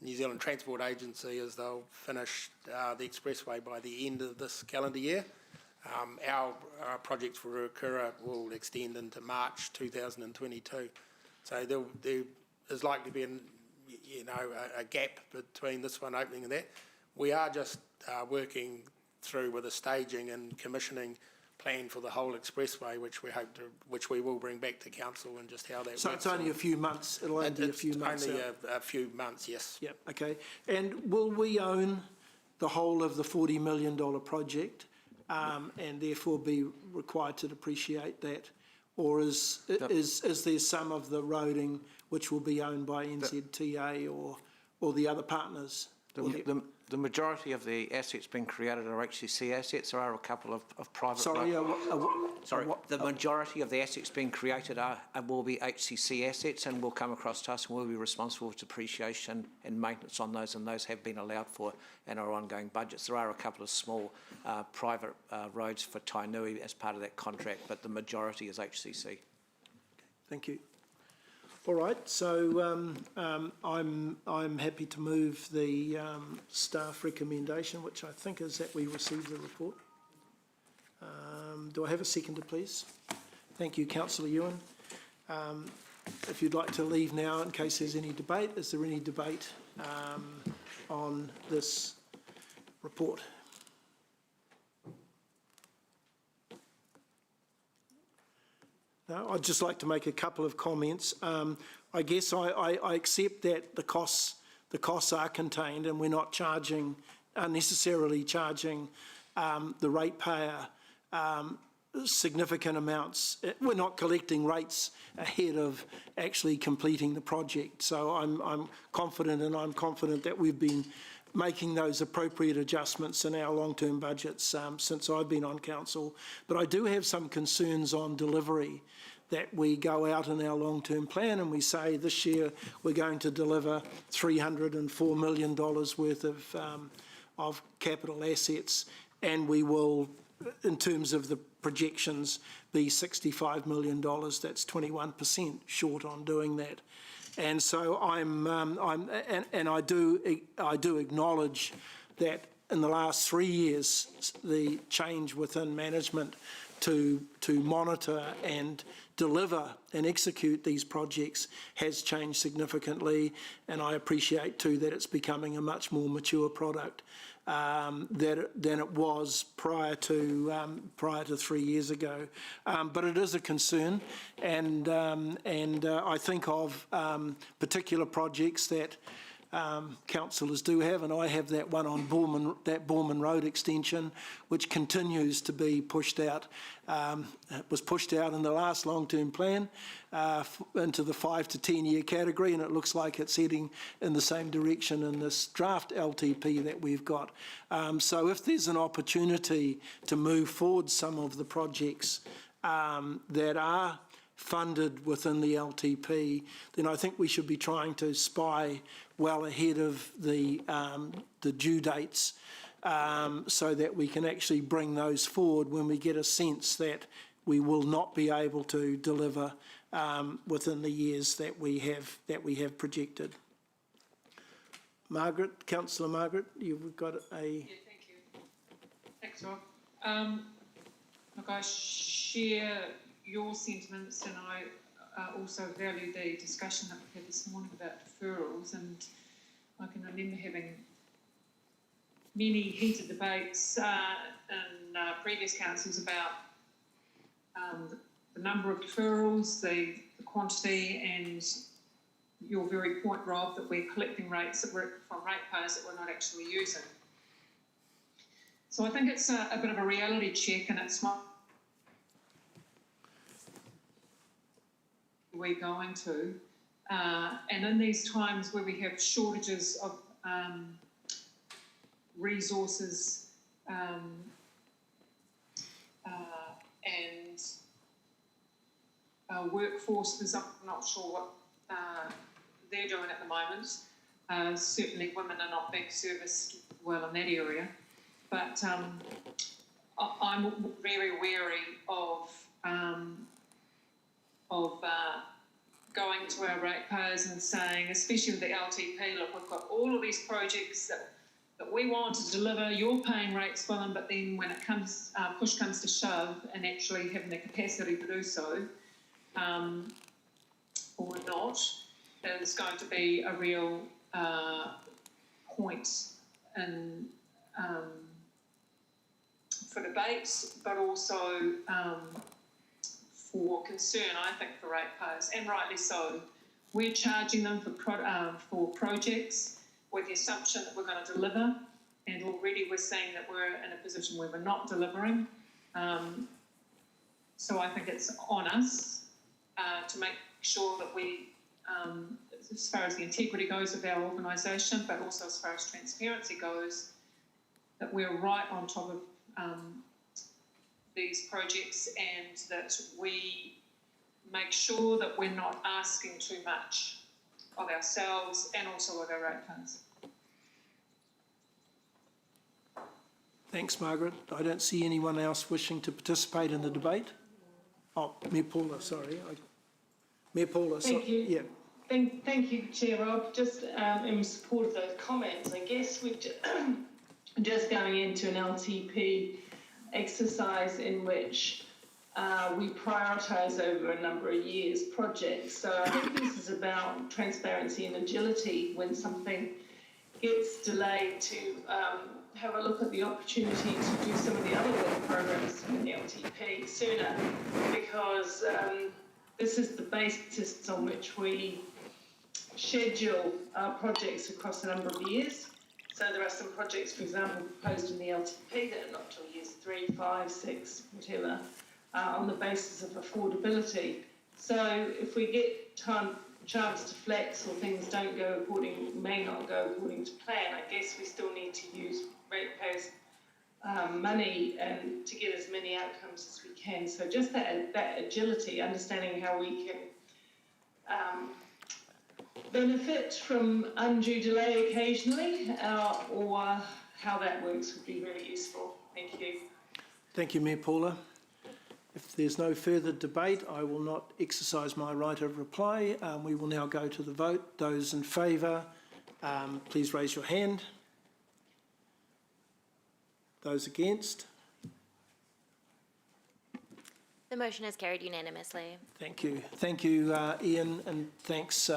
New Zealand Transport Agency is they'll finish the expressway by the end of this calendar year. Our project for Ruakura will extend into March 2022. So there is likely to be a gap between this one opening and that. We are just working through with a staging and commissioning plan for the whole expressway, which we will bring back to council, and just how that works. So it's only a few months, it'll only be a few months Only out. a few months, yes. Yep, okay. And will we own the whole of the $40 million project, and therefore be required to depreciate that? Or is there some of the roading which will be owned by NZTA or the other partners? The majority of the assets being created are HCC assets. There are a couple of private... the majority of the assets being created will be HCC assets and will come across to us, and we'll be responsible for depreciation and maintenance on those, and those have been allowed for in our ongoing budgets. There are a couple of small private roads for Tainui as part of that contract, but the majority is HCC. Thank you. All right, so I'm happy to move the staff recommendation, which I think is that we receive the report. Do I have a seconder, please? Thank you, Councillor Ewan. If you'd like to leave now in case there's any debate, is there any debate on this report? No, I'd just like to make a couple of comments. I guess I accept that the costs are contained, and we're not unnecessarily charging the ratepayer significant amounts. We're not collecting rates ahead of actually completing the project. So I'm confident, and I'm confident that we've been making those appropriate adjustments in our long-term budgets since I've been on council. But I do have some concerns on delivery, that we go out in our long-term plan and we say this year we're going to deliver $304 million worth of capital assets, and we will, in terms of the projections, be $65 million. That's 21% short on doing that. And so I do acknowledge that in the last 3 years, the change within management to monitor and deliver and execute these projects has changed significantly, and I appreciate too that it's becoming a much more mature product than it was prior to 3 years ago. But it is a concern, and I think of particular projects that councillors do have, and I have that one on Boorman Road extension, which continues to be pushed out. It was pushed out in the last long-term plan into the 5 to 10 year category, and it looks like it's heading in the same direction in this draft LTP that we've got. So if there's an opportunity to move forward some of the projects that are funded within the LTP, then I think we should be trying to spy well ahead of the due dates, so that we can actually bring those forward when we get a sense that we will not be able to deliver within the years that we have projected. Margaret, Councillor Margaret, you've got a... Yeah, thank you. Thanks, Rob. Look, I share your sentiments, and I also value the discussion that we had this morning about deferrals, and I can remember having many heated debates in previous councils about the number of deferrals, the quantity, and your very point, Rob, that we're collecting rates that were from ratepayers that we're not actually using. So I think it's a bit of a reality check, and it's not we're going to. And in these times where we have shortages of resources and workforce, because I'm not sure what they're doing at the moment. Certainly women are not being serviced well in that area. But I'm very wary of going to our ratepayers and saying, especially with the LTP, look, we've got all of these projects that we want to deliver, you're paying rates for them, but then when it comes, push comes to shove and actually having the capacity to do so, or not, is going to be a real point in, for debate, but also for concern, I think, for ratepayers, and rightly so. We're charging them for projects with the assumption that we're going to deliver, and already we're seeing that we're in a position where we're not delivering. So I think it's on us to make sure that we, as far as the integrity goes of our organisation, but also as far as transparency goes, that we're right on top of these projects, and that we make sure that we're not asking too much of ourselves and also of our ratepayers. Thanks, Margaret. I don't see anyone else wishing to participate in the debate. Oh, Mayor Paula, sorry. Mayor Paula, Thank you. Yeah. Thank you, Chair Rob. Just in support of those comments, I guess we're just going into an LTP exercise in which we prioritise over a number of years projects. So I think this is about transparency and agility when something gets delayed, to have a look at the opportunity to do some of the other work programs in the LTP sooner, because this is the basis on which we schedule our projects across a number of years. So there are some projects, for example, proposed in the LTP that are not till years 3, 5, 6, whatever, on the basis of affordability. So if we get chance to flex, or things don't go may not go according to plan, I guess we still need to use ratepayers' money and to get as many outcomes as we can. So just that agility, understanding how we can benefit from undue delay occasionally, or how that works, would be really useful. Thank you. Thank you, Mayor Paula. If there's no further debate, I will not exercise my right of reply. We will now go to the vote. Those in favour, please raise your hand. Those against? The motion is carried unanimously. Thank you. Thank you, Ian, and thanks,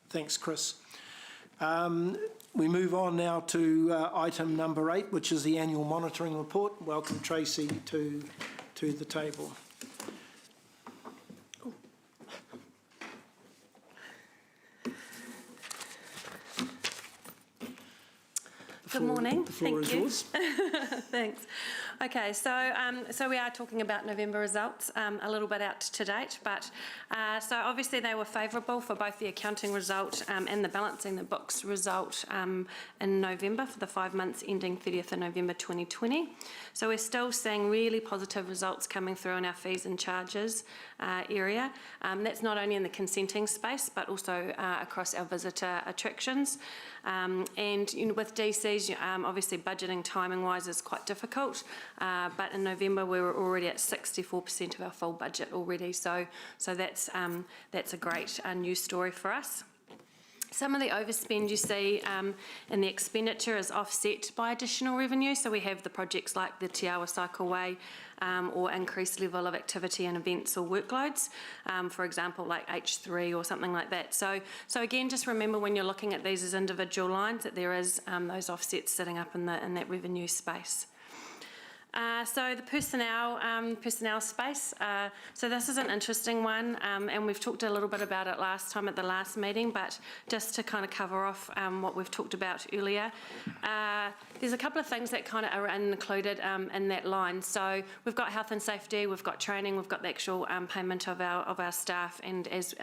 thanks, Chris. We move on now to item number 8, which is the annual monitoring report. Welcome, Tracy, to the table. Good morning. The floor is yours. Thanks. Okay, so we are talking about November results a little bit out to date, but so obviously they were favourable for both the accounting result and the balancing the books result in November for the 5 months ending 30th of November 2020. So we're still seeing really positive results coming through in our fees and charges area. That's not only in the consenting space, but also across our visitor attractions. And with DCs, obviously budgeting timing-wise is quite difficult, but in November we were already at 64% of our full budget already, so that's a great news story for us. Some of the overspend you see in the expenditure is offset by additional revenue. So we have the projects like the Te Awa Cycleway or increased level of activity and events or workloads, for example, like H3 or something like that. So again, just remember when you're looking at these as individual lines that there is those offsets sitting up in that revenue space. So the personnel space, so this is an interesting one, and we've talked a little bit about it last time at the last meeting, but just to kind of cover off what we've talked about earlier, there's a couple of things that kind of are included in that line. So we've got health and safety, we've got training, we've got the actual payment of our staff, and as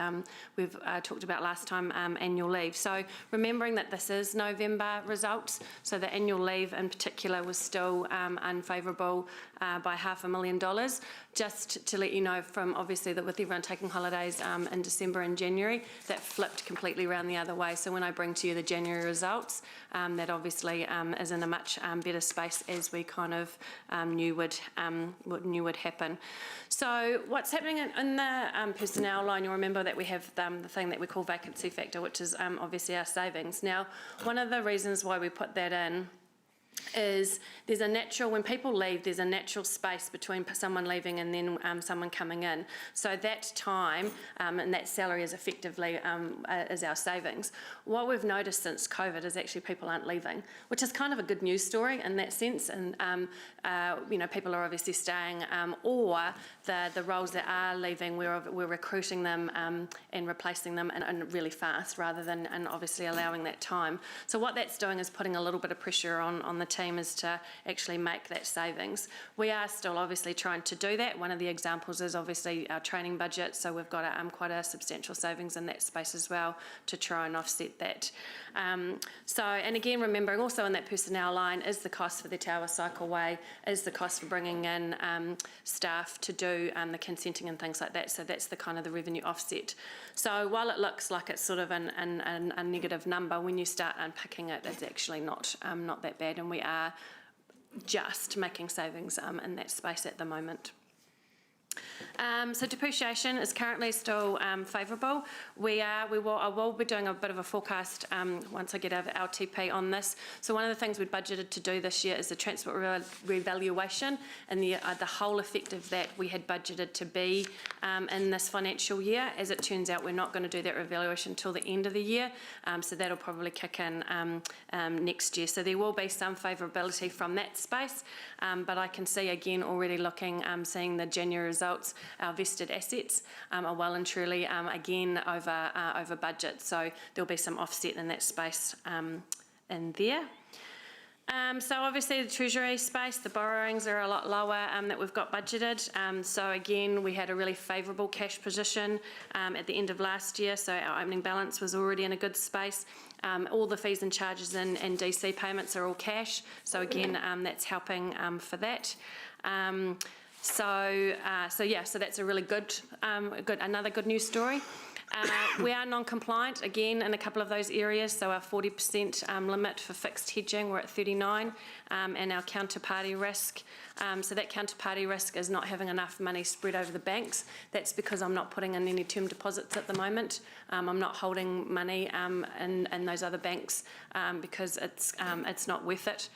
we've talked about last time, annual leave. So remembering that this is November results, so the annual leave in particular was still unfavourable favourable by $500,000. Just to let you know, from obviously that with everyone taking holidays in December and January, that flipped completely around the other way. So when I bring to you the January results, that obviously is in a much better space as we kind of knew would happen. So what's happening in the personnel line, you'll remember that we have the thing that we call vacancy factor, which is obviously our savings. Now, one of the reasons why we put that in is there's a natural, when people leave, there's a natural space between someone leaving and then someone coming in. So that time and that salary is effectively is our savings. What we've noticed since COVID is actually people aren't leaving, which is kind of a good news story in that sense. And you know, people are obviously staying, or the roles that are leaving, we're recruiting them and replacing them and really fast, rather than and obviously allowing that time. So what that's doing is putting a little bit of pressure on the team is to actually make that savings. We are still obviously trying to do that. One of the examples is obviously our training budget, so we've got quite a substantial savings in that space as well to try and offset that. So, and again, remembering also in that personnel line is the cost for the Tower Cycleway, is the cost for bringing in staff to do the consenting and things like that. So that's the kind of the revenue offset. So while it looks like it's sort of a negative number, when you start unpicking it, it's actually not that bad, and we are just making savings in that space at the moment. So depreciation is currently still favourable. I will be doing a bit of a forecast once I get out of LTP on this. So one of the things we'd budgeted to do this year is the transport revaluation, and the whole effect of that we had budgeted to be in this financial year. As it turns out, we're not going to do that revaluation until the end of the year, so that'll probably kick in next year. So there will be some favourability from that space, but I can see again already looking, seeing the January results, our vested assets are well and truly again over budget, so there'll be some offset in that space in there. So obviously the treasury space, the borrowings are a lot lower that we've got budgeted. So again, we had a really favourable cash position at the end of last year, so our opening balance was already in a good space. All the fees and charges and DC payments are all cash, so again that's helping for that. So that's a really good, another good news story. We are non-compliant again in a couple of those areas, so our 40% limit for fixed hedging, we're at 39, and our counterparty risk. So that counterparty risk is not having enough money spread over the banks. That's because I'm not putting in any term deposits at the moment. I'm not holding money in those other banks because it's not worth it.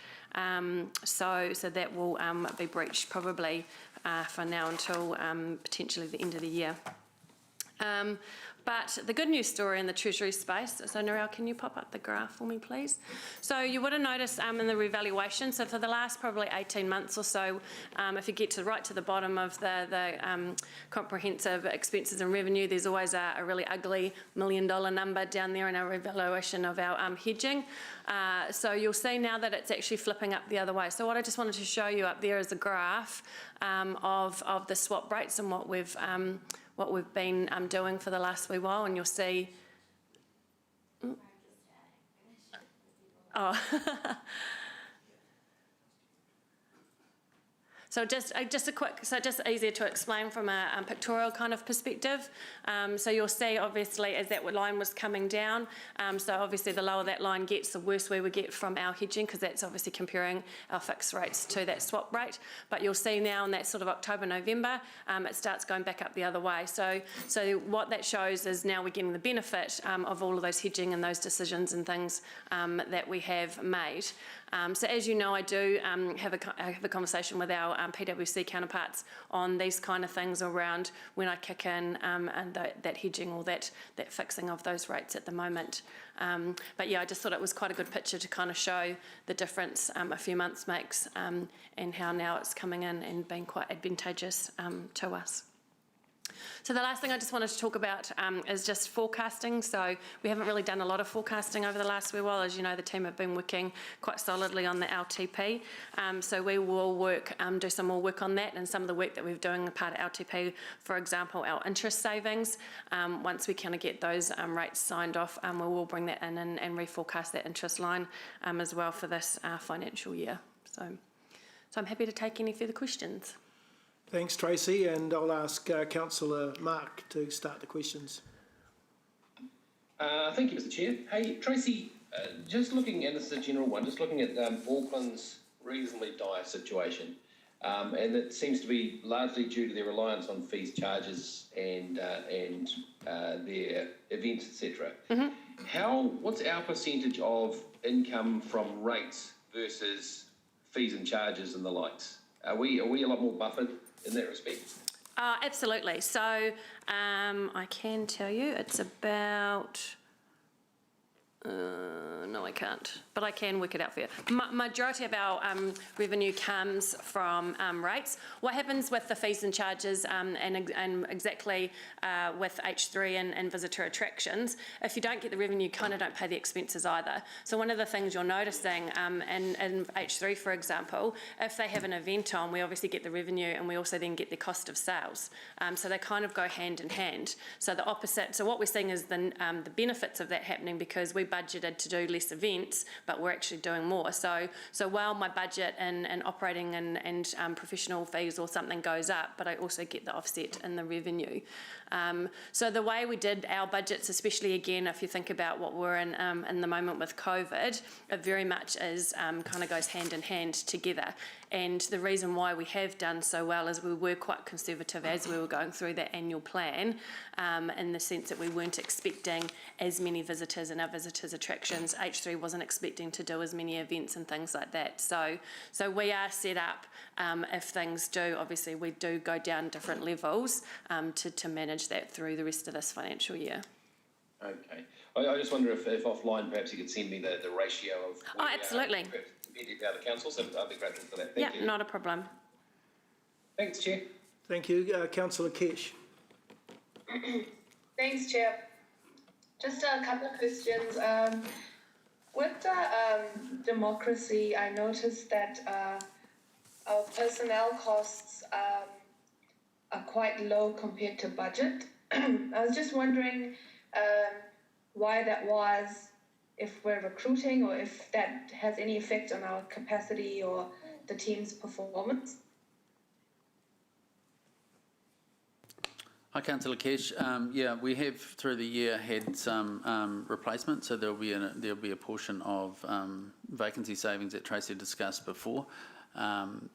So that will be breached probably for now until potentially the end of the year. But the good news story in the Treasury space, so Narelle, can you pop up the graph for me, please? So you would have noticed in the revaluation, so for the last probably 18 months or so, if you get right to the bottom of the comprehensive expenses and revenue, there's always a really ugly $1 million number down there in our revaluation of our hedging. So you'll see now that it's actually flipping up the other way. So what I just wanted to show you up there is a graph of the swap rates and what we've been doing for the last wee while, and you'll see. Oh. So just a quick, so just easier to explain from a pictorial kind of perspective. So you'll see obviously as that line was coming down, so obviously the lower that line gets, the worse we would get from our hedging, because that's obviously comparing our fixed rates to that swap rate. But you'll see now in that sort of October, November, it starts going back up the other way. So what that shows is now we're getting the benefit of all of those hedging and those decisions and things that we have made. So as you know, I do have a conversation with our PwC counterparts on these kind of things around when I kick in and that hedging or that fixing of those rates at the moment. But yeah, I just thought it was quite a good picture to kind of show the difference a few months makes and how now it's coming in and being quite advantageous to us. So the last thing I just wanted to talk about is just forecasting. So we haven't really done a lot of forecasting over the last wee while. As you know, the team have been working quite solidly on the LTP. So we will do some more work on that, and some of the work that we're doing part of LTP, for example, our interest savings. Once we kind of get those rates signed off, we will bring that in and reforecast that interest line as well for this financial year. I'm happy to take any further questions. Thanks, Tracy, and I'll ask Councillor Mark to start the questions. Thank you, Mr. Chair. Hey, Tracy, just looking, and this is a general one, just looking at Auckland's reasonably dire situation, and it seems to be largely due to their reliance on fees, charges, and their events, etc. What's our percentage of income from rates versus fees and charges and the likes? Are we a lot more buffered in that respect? Absolutely. So I can tell you it's about... no, I can't, but I can work it out for you. Majority of our revenue comes from rates. What happens with the fees and charges and exactly with H3 and visitor attractions, if you don't get the revenue, you kind of don't pay the expenses either. So one of the things you're noticing in H3, for example, if they have an event on, we obviously get the revenue and we also then get the cost of sales. So they kind of go hand in hand. So the opposite, so what we're seeing is the benefits of that happening because we budgeted to do less events, but we're actually doing more. So while my budget and operating and professional fees or something goes up, but I also get the offset in the revenue. So the way we did our budgets, especially again, if you think about what we're in the moment with COVID, it very much is kind of goes hand in hand together. And the reason why we have done so well is we were quite conservative as we were going through that annual plan, in the sense that we weren't expecting as many visitors in our visitors attractions. H3 wasn't expecting to do as many events and things like that. So we are set up, if things do, obviously we do go down different levels to manage that through the rest of this financial year. Okay. I just wonder if offline perhaps you could send me the ratio of... absolutely. Compared to other councils, so I'd be grateful for that. Thank you. Not a problem. Thanks, Chair. Thank you. Councillor Kesh. Thanks, Chair. Just a couple of questions. With democracy, I noticed that our personnel costs are quite low compared to budget. I was just wondering why that was, if we're recruiting or if that has any effect on our capacity or the team's performance. Hi, Councillor Kesh. Yeah, we have through the year had some replacements, so there'll be a portion of vacancy savings that Tracy discussed before, and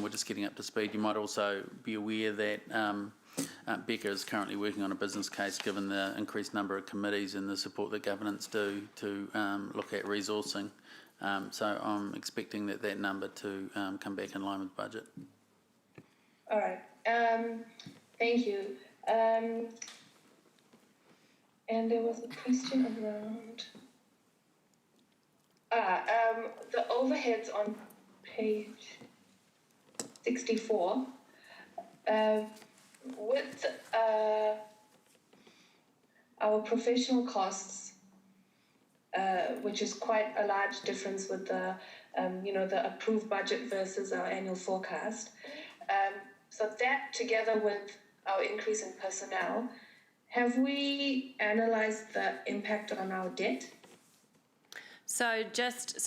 we're just getting up to speed. You might also be aware that Becca is currently working on a business case given the increased number of committees and the support that governance do to look at resourcing. So I'm expecting that number to come back in line with budget. All right. Thank you. And there was a question around the overheads on page 64. With our professional costs, which is quite a large difference with the approved budget versus our annual forecast. So that together with our increase in personnel, have we analysed the impact on our debt? So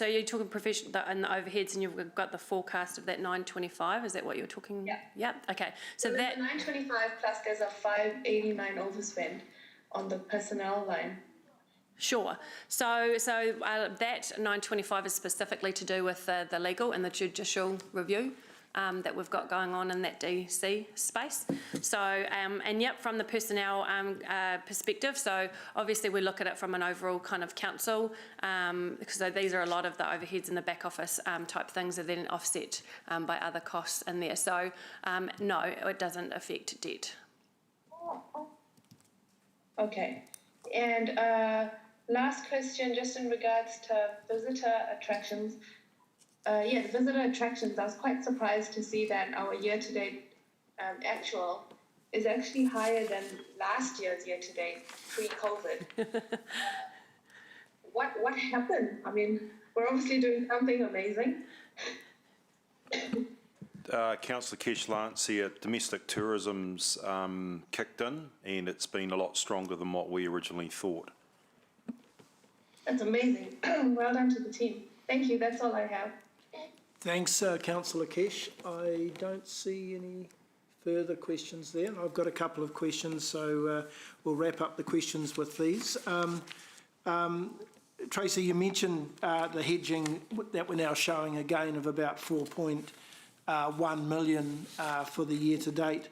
you're talking professional and the overheads, and you've got the forecast of that 925. Is that what you're talking? Yeah. Yep. Okay. So that 925 plus there's a 589 overspend on the personnel line. Sure. So that 925 is specifically to do with the legal and the judicial review that we've got going on in that DC space. So, and yep, from the personnel perspective, so obviously we look at it from an overall kind of council, because these are a lot of the overheads in the back office type things are then offset by other costs in there. So, no, it doesn't affect debt. Okay. And last question, just in regards to visitor attractions. The visitor attractions, I was quite surprised to see that our year-to-date actual is actually higher than last year's year-to-date, pre-COVID. What happened? I mean, we're obviously doing something amazing. Councillor Kesh, Lance here. Domestic tourism's kicked in and it's been a lot stronger than what we originally thought. That's amazing. Well done to the team. Thank you. That's all I have. Thanks, Councillor Kesh. I don't see any further questions there. I've got a couple of questions, so we'll wrap up the questions with these. Tracy, you mentioned the hedging that we're now showing a gain of about 4.1 million for the year to date.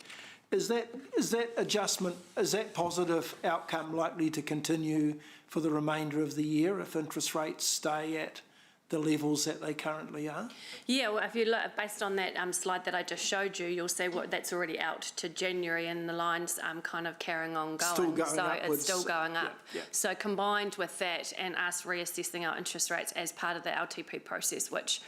Is that adjustment, is that positive outcome likely to continue for the remainder of the year if interest rates stay at the levels that they currently are? Yeah, well, if you look, based on that slide that I just showed you, you'll see what that's already out to January, and the line's kind of carrying on going. Still going so upwards. It's still going up. Yeah. So combined with that and us reassessing our interest rates as part of the LTP process, which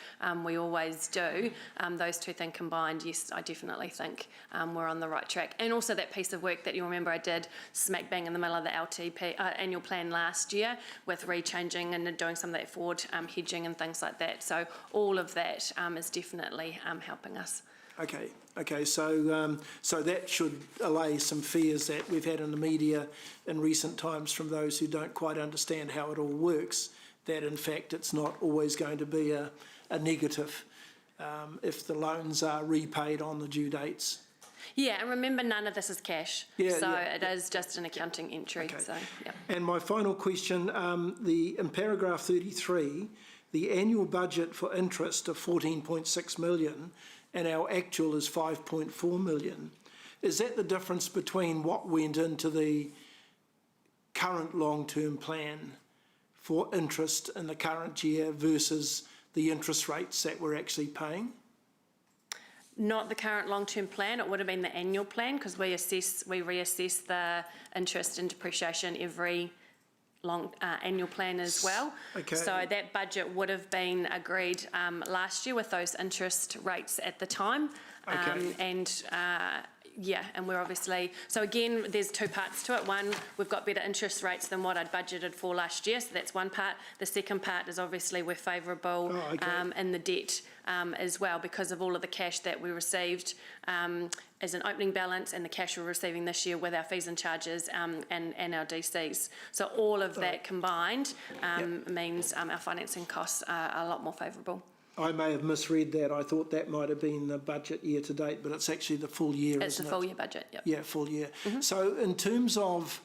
we always do, those two things combined, yes, I definitely think we're on the right track. And also that piece of work that you remember I did smack bang in the middle of the LTP annual plan last year with rechanging and doing some of that forward hedging and things like that. So all of that is definitely helping us. Okay. So that should allay some fears that we've had in the media in recent times from those who don't quite understand how it all works, that in fact it's not always going to be a negative if the loans are repaid on the due dates. Yeah, and remember, none of this is cash. It is just an accounting entry. Okay. So, yeah. And my final question, in paragraph 33, the annual budget for interest of 14.6 million and our actual is 5.4 million. Is that the difference between what went into the current long-term plan for interest in the current year versus the interest rates that we're actually paying? Not the current long-term plan. It would have been the annual plan because we reassess the interest and depreciation every annual plan as well. Okay. So that budget would have been agreed last year with those interest rates at the time. Okay. And we're obviously, so again, there's two parts to it. One, we've got better interest rates than what I'd budgeted for last year, so that's one part. The second part is obviously we're favourable in the debt as well because of all of the cash that we received as an opening balance and the cash we're receiving this year with our fees and charges and our DCs. So all of that combined means our financing costs are a lot more favourable. I may have misread that. I thought that might have been the budget year to date, but it's actually the full year, It's the full year budget, yep. Yeah, full year. Mm-hmm. So in terms of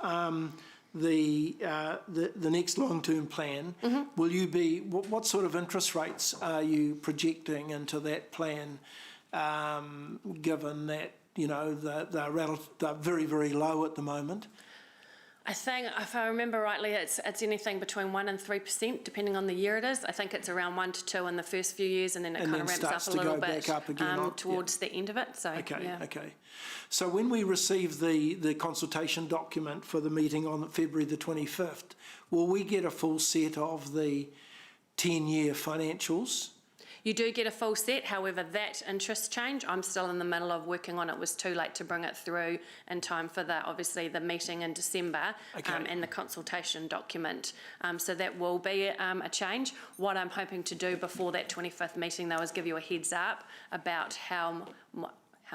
the next long-term plan, will you be, what sort of interest rates are you projecting into that plan, given that, you know, they're very, very low at the moment? I think, if I remember rightly, it's anything between 1% and 3%, depending on the year it is. I think it's around 1 to 2 in the first few years, and then it kind of ramps up a little bit towards the end of it. So, okay. So when we receive the consultation document for the meeting on February the 25th, will we get a full set of the 10-year financials? You do get a full set, however, that interest change, I'm still in the middle of working on it. It was too late to bring it through in time for obviously the meeting in December and the consultation document. So that will be a change. What I'm hoping to do before that 25th meeting, though, is give you a heads up about how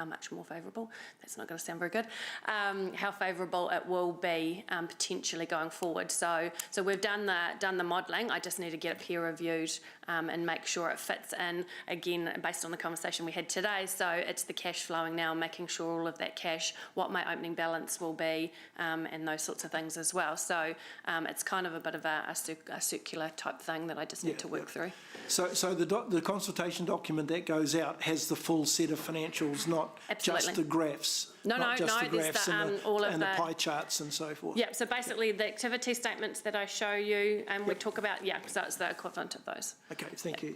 much more favourable, that's not going to sound very good, how favourable it will be potentially going forward. So we've done the modelling. I just need to get it peer reviewed and make sure it fits in, again, based on the conversation we had today. So it's the cash flowing now, making sure all of that cash, what my opening balance will be, and those sorts of things as well. So it's kind of a bit of a circular type thing that I just need to work through. So the consultation document that goes out has the full set of financials, not just the graphs. No, there's all of the pie charts and so forth. Yeah, so basically the activity statements that I show you and we talk about, so it's the equivalent of those. Okay, thank you.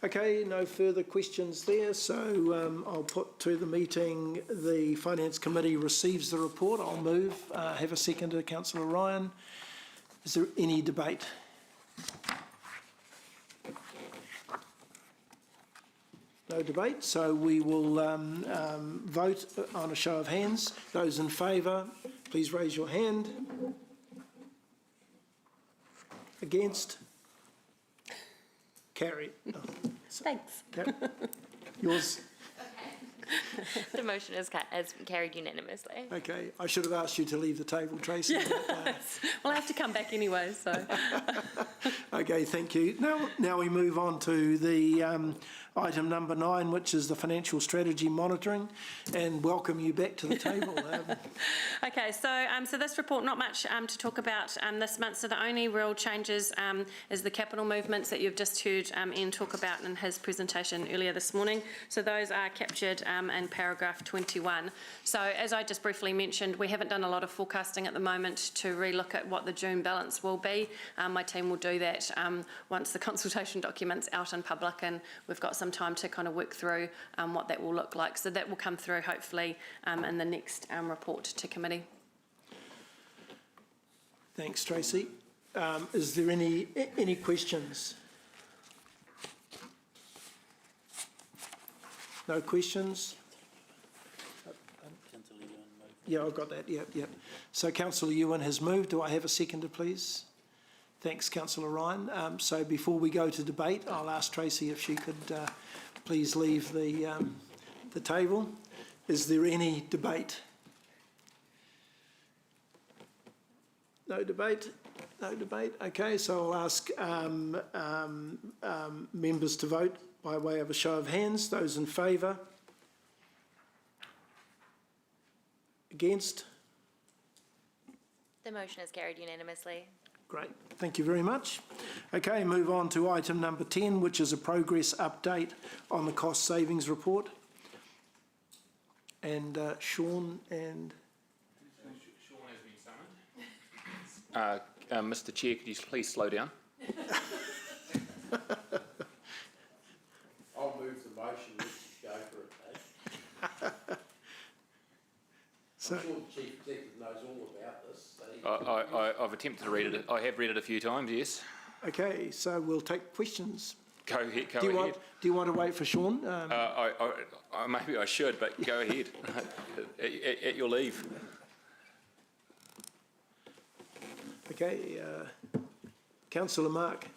Okay, no further questions there, so I'll put to the meeting, the Finance Committee receives the report. I'll move, have a second to Councillor Ryan. Is there any debate? No debate, so we will vote on a show of hands. Those in favour, please raise your hand. Against? Carried. Oh, thanks. Yours? The motion is carried unanimously. Okay, I should have asked you to leave the table, Tracy. but, We'll have to come back anyway, so. Okay, thank you. Now we move on to the item number 9, which is the financial strategy monitoring, and welcome you back to the table. Okay, so this report, not much to talk about this month. So the only real changes is the capital movements that you've just heard Ian talk about in his presentation earlier this morning. So those are captured in paragraph 21. So as I just briefly mentioned, we haven't done a lot of forecasting at the moment to relook at what the June balance will be. My team will do that once the consultation document's out in public, and we've got some time to kind of work through what that will look like. So that will come through hopefully in the next report to committee. Thanks, Tracy. Is there any questions? No questions? Yeah, I've got that. Yep. So Councillor Ewan has moved. Do I have a seconder, please? Thanks, Councillor Ryan. So before we go to debate, I'll ask Tracy if she could please leave the table. Is there any debate? No debate? No debate. Okay, so I'll ask members to vote by way of a show of hands. Those in favour? Against? The motion is carried unanimously. Great, thank you very much. Okay, move on to item number 10, which is a progress update on the cost savings report. And Sean and... Sean has been summoned. Mr Chair, could you please slow down? I'll move the motion, let's just go for it, eh? So, I'm sure the Chief Executive knows all about this. I've attempted to read it. I have read it a few times, yes. okay, so we'll take questions. Go ahead. Do you want to wait for Sean? Maybe I should, but go ahead. at your leave. Okay, Councillor Mark.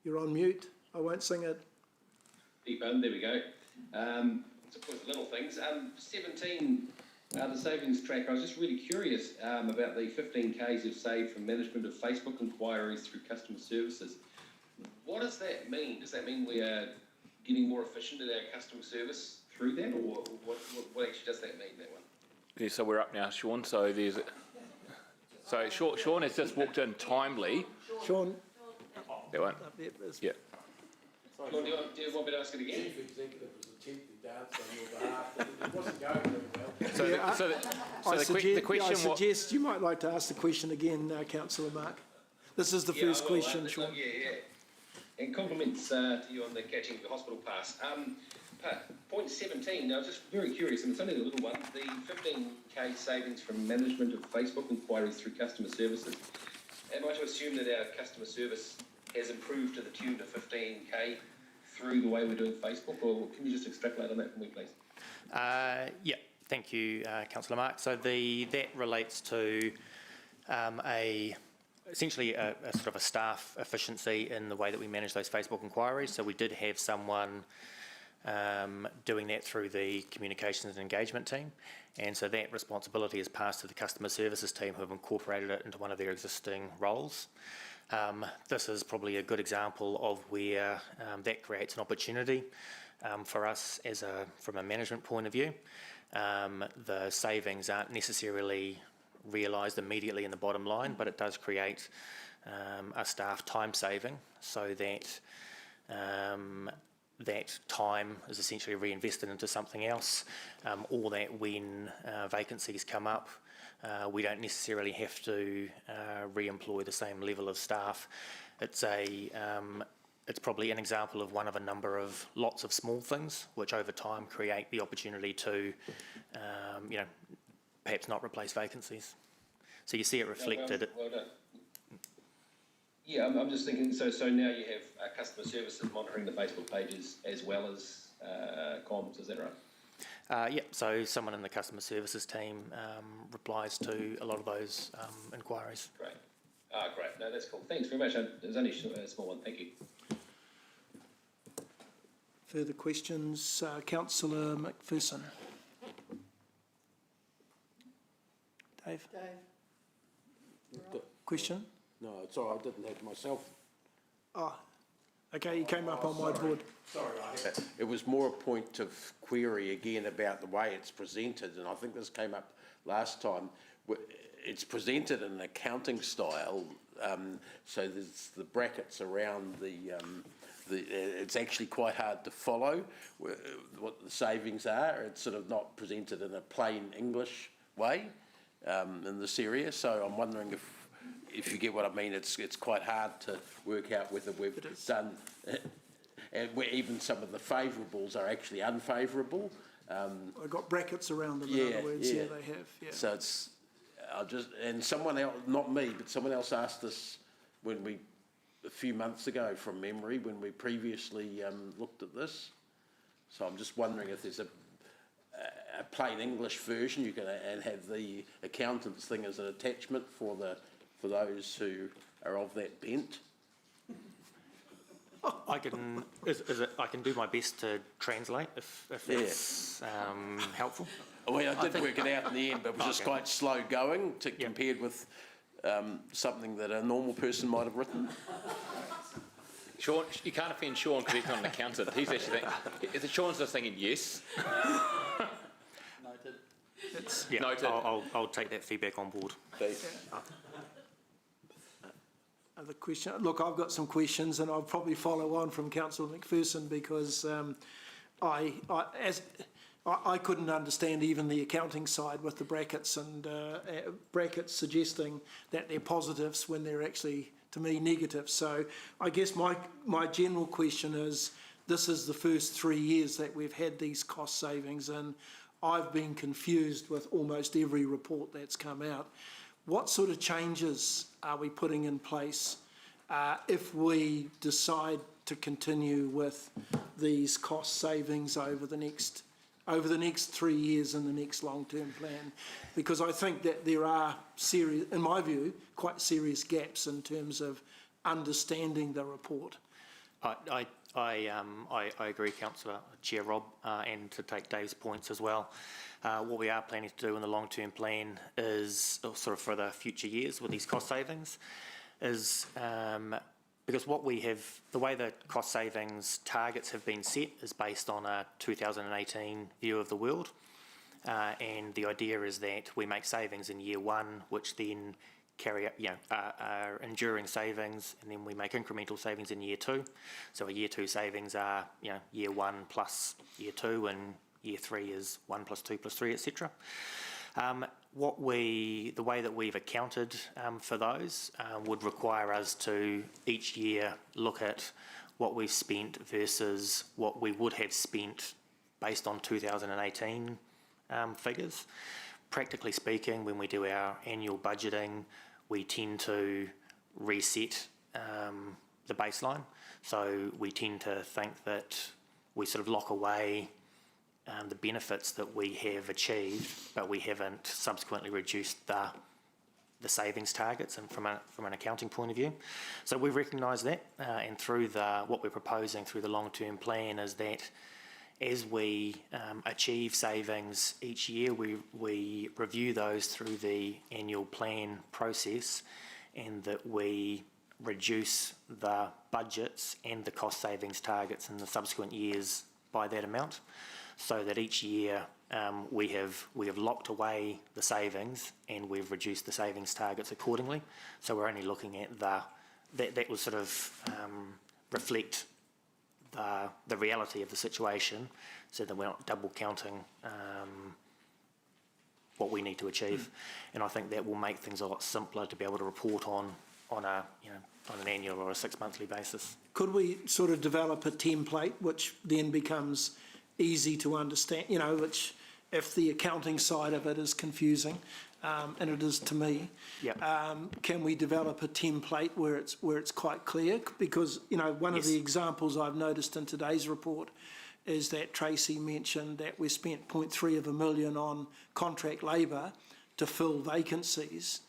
You're on mute. I won't sing it. There we go. So of course, little things. 17, the savings track. I was just really curious about the 15Ks you've saved from management of Facebook inquiries through customer services. What does that mean? Does that mean we are getting more efficient at our customer service through that, or what actually does that mean, that one? Yeah, so we're up now, Sean. So Sean has just walked in timely. Sean. That one. Yeah. Sean, do you want me to ask it again? Chief Executive was attempting to answer on your behalf, but it wasn't going very well. The question I suggest you might like to ask the question again, Councillor Mark. This is the first question, Sean. And compliments to you on the catching the hospital pass. Point 17, I was just very curious, and it's only a little one, the 15K savings from management of Facebook inquiries through customer services. Am I to assume that our customer service has improved to the tune of 15K through the way we're doing Facebook, or can you just extrapolate on that for me, please? Yeah, thank you, Councillor Mark. So that relates to essentially a sort of a staff efficiency in the way that we manage those Facebook inquiries. So we did have someone doing that through the communications and engagement team, and so that responsibility is passed to the customer services team, who have incorporated it into one of their existing roles. This is probably a good example of where that creates an opportunity for us from a management point of view. The savings aren't necessarily realised immediately in the bottom line, but it does create a staff time saving, so that that time is essentially reinvested into something else, or that when vacancies come up, we don't necessarily have to re-employ the same level of staff. It's probably an example of one of a number of lots of small things which over time create the opportunity to, perhaps not replace vacancies. So you see it reflected. Well done. Yeah, I'm just thinking, so now you have customer services monitoring the Facebook pages as well as comms, is that right? Yeah, so someone in the customer services team replies to a lot of those inquiries. Great. Great. No, that's cool. Thanks very much. It was only a small one. Thank you. Further questions? Councillor McPherson. Dave? Question? No, it's all right, I didn't have myself. Oh, okay, you came up on my board. Sorry, it was more a point of query again about the way it's presented, and I think this came up last time. It's presented in an accounting style, so there's the brackets around it's actually quite hard to follow what the savings are. It's sort of not presented in a plain English way in this area, so I'm wondering if you get what I mean. It's quite hard to work out whether we've done, and where even some of the favourables are actually unfavourable. I've got brackets around them, in other words, they have, So it's, and someone else, not me, but someone else asked us a few months ago from memory, when we previously looked at this. So I'm just wondering if there's a plain English version you can and have the accountant's thing as an attachment for those who are of that bent. I can do my best to translate if that's helpful. Well, I did work it out in the end, but it was just quite slow going compared with something that a normal person might have written. Sean, you can't offend Sean because he's not an accountant. He's actually thinking, Sean's just thinking yes. Noted. Yeah, Noted. I'll take that feedback on board. Other question? Look, I've got some questions, and I'll probably follow on from Councillor McPherson because I couldn't understand even the accounting side with the brackets and brackets suggesting that they're positives when they're actually, to me, negatives. So I guess my general question is, this is the first 3 years that we've had these cost savings, and I've been confused with almost every report that's come out. What sort of changes are we putting in place if we decide to continue with these cost savings over the next 3 years in the next long-term plan? Because I think that there are serious, in my view, quite serious gaps in terms of understanding the report. I agree, Councillor Chair Rob, and to take Dave's points as well. What we are planning to do in the long-term plan is, sort of for the future years with these cost savings, is because what we have, the way the cost savings targets have been set is based on a 2018 view of the world. And the idea is that we make savings in year one, which then carry up, are enduring savings, and then we make incremental savings in year two. So our year two savings are, year one plus year two, and year three is 1 + 2 + 3, etc. The way that we've accounted for those would require us to each year look at what we've spent versus what we would have spent based on 2018 figures. Practically speaking, when we do our annual budgeting, we tend to reset the baseline. So we tend to think that we sort of lock away the benefits that we have achieved, but we haven't subsequently reduced the savings targets, and from an accounting point of view. So we've recognised that, and through what we're proposing through the long-term plan is that as we achieve savings each year, we review those through the annual plan process, and that we reduce the budgets and the cost savings targets in the subsequent years by that amount, so that each year we have locked away the savings and we've reduced the savings targets accordingly. So we're only looking at that will sort of reflect the reality of the situation, so that we're not double counting what we need to achieve. And I think that will make things a lot simpler to be able to report on an annual or a 6-monthly basis. Could we sort of develop a template which then becomes easy to understand, which, if the accounting side of it is confusing, and it is to me, can we develop a template where it's quite clear? Because one of the examples I've noticed in today's report is that Tracy mentioned that we spent 0.3 million on contract labour to fill vacancies,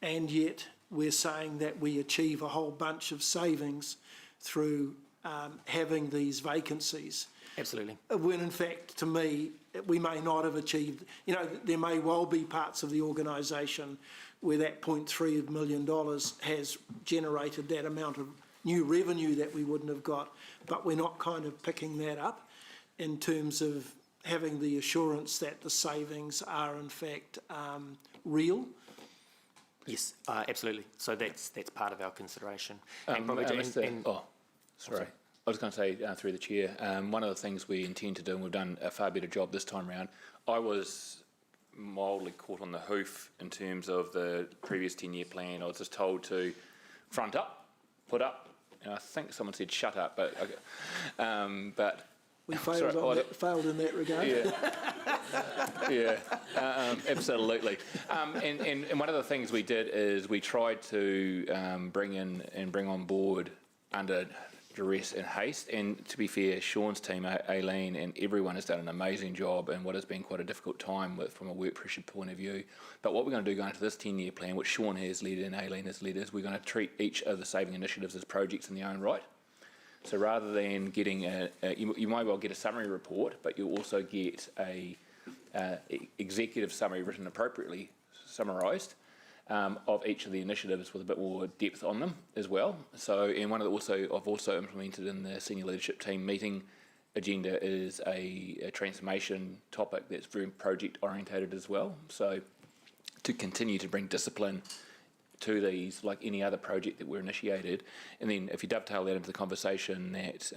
and yet we're saying that we achieve a whole bunch of savings through having these vacancies. Absolutely. When in fact, to me, we may not have achieved, there may well be parts of the organisation where that $0.3 million has generated that amount of new revenue that we wouldn't have got, but we're not kind of picking that up in terms of having the assurance that the savings are in fact real. Yes, absolutely. So that's part of our consideration. Sorry. I was going to say, through the chair, one of the things we intend to do, and we've done a far better job this time round, I was mildly caught on the hoof in terms of the previous 10-year plan. I was just told to front up, put up, and I think someone said shut up, but we failed in that regard. Absolutely. And one of the things we did is we tried to bring on board under duress and haste. And to be fair, Sean's team, Aileen, and everyone has done an amazing job in what has been quite a difficult time from a work pressure point of view. But what we're going to do going into this 10-year plan, which Sean has led and Aileen has led, is we're going to treat each of the saving initiatives as projects in their own right. So rather than getting you might well get a summary report, but you'll also get a executive summary written appropriately, summarised, of each of the initiatives with a bit more depth on them as well. So, and one of the I've also implemented in the senior leadership team meeting agenda is a transformation topic that's very project orientated as well. So, to continue to bring discipline to these, like any other project that we're initiated, and then if you dovetail that into the conversation that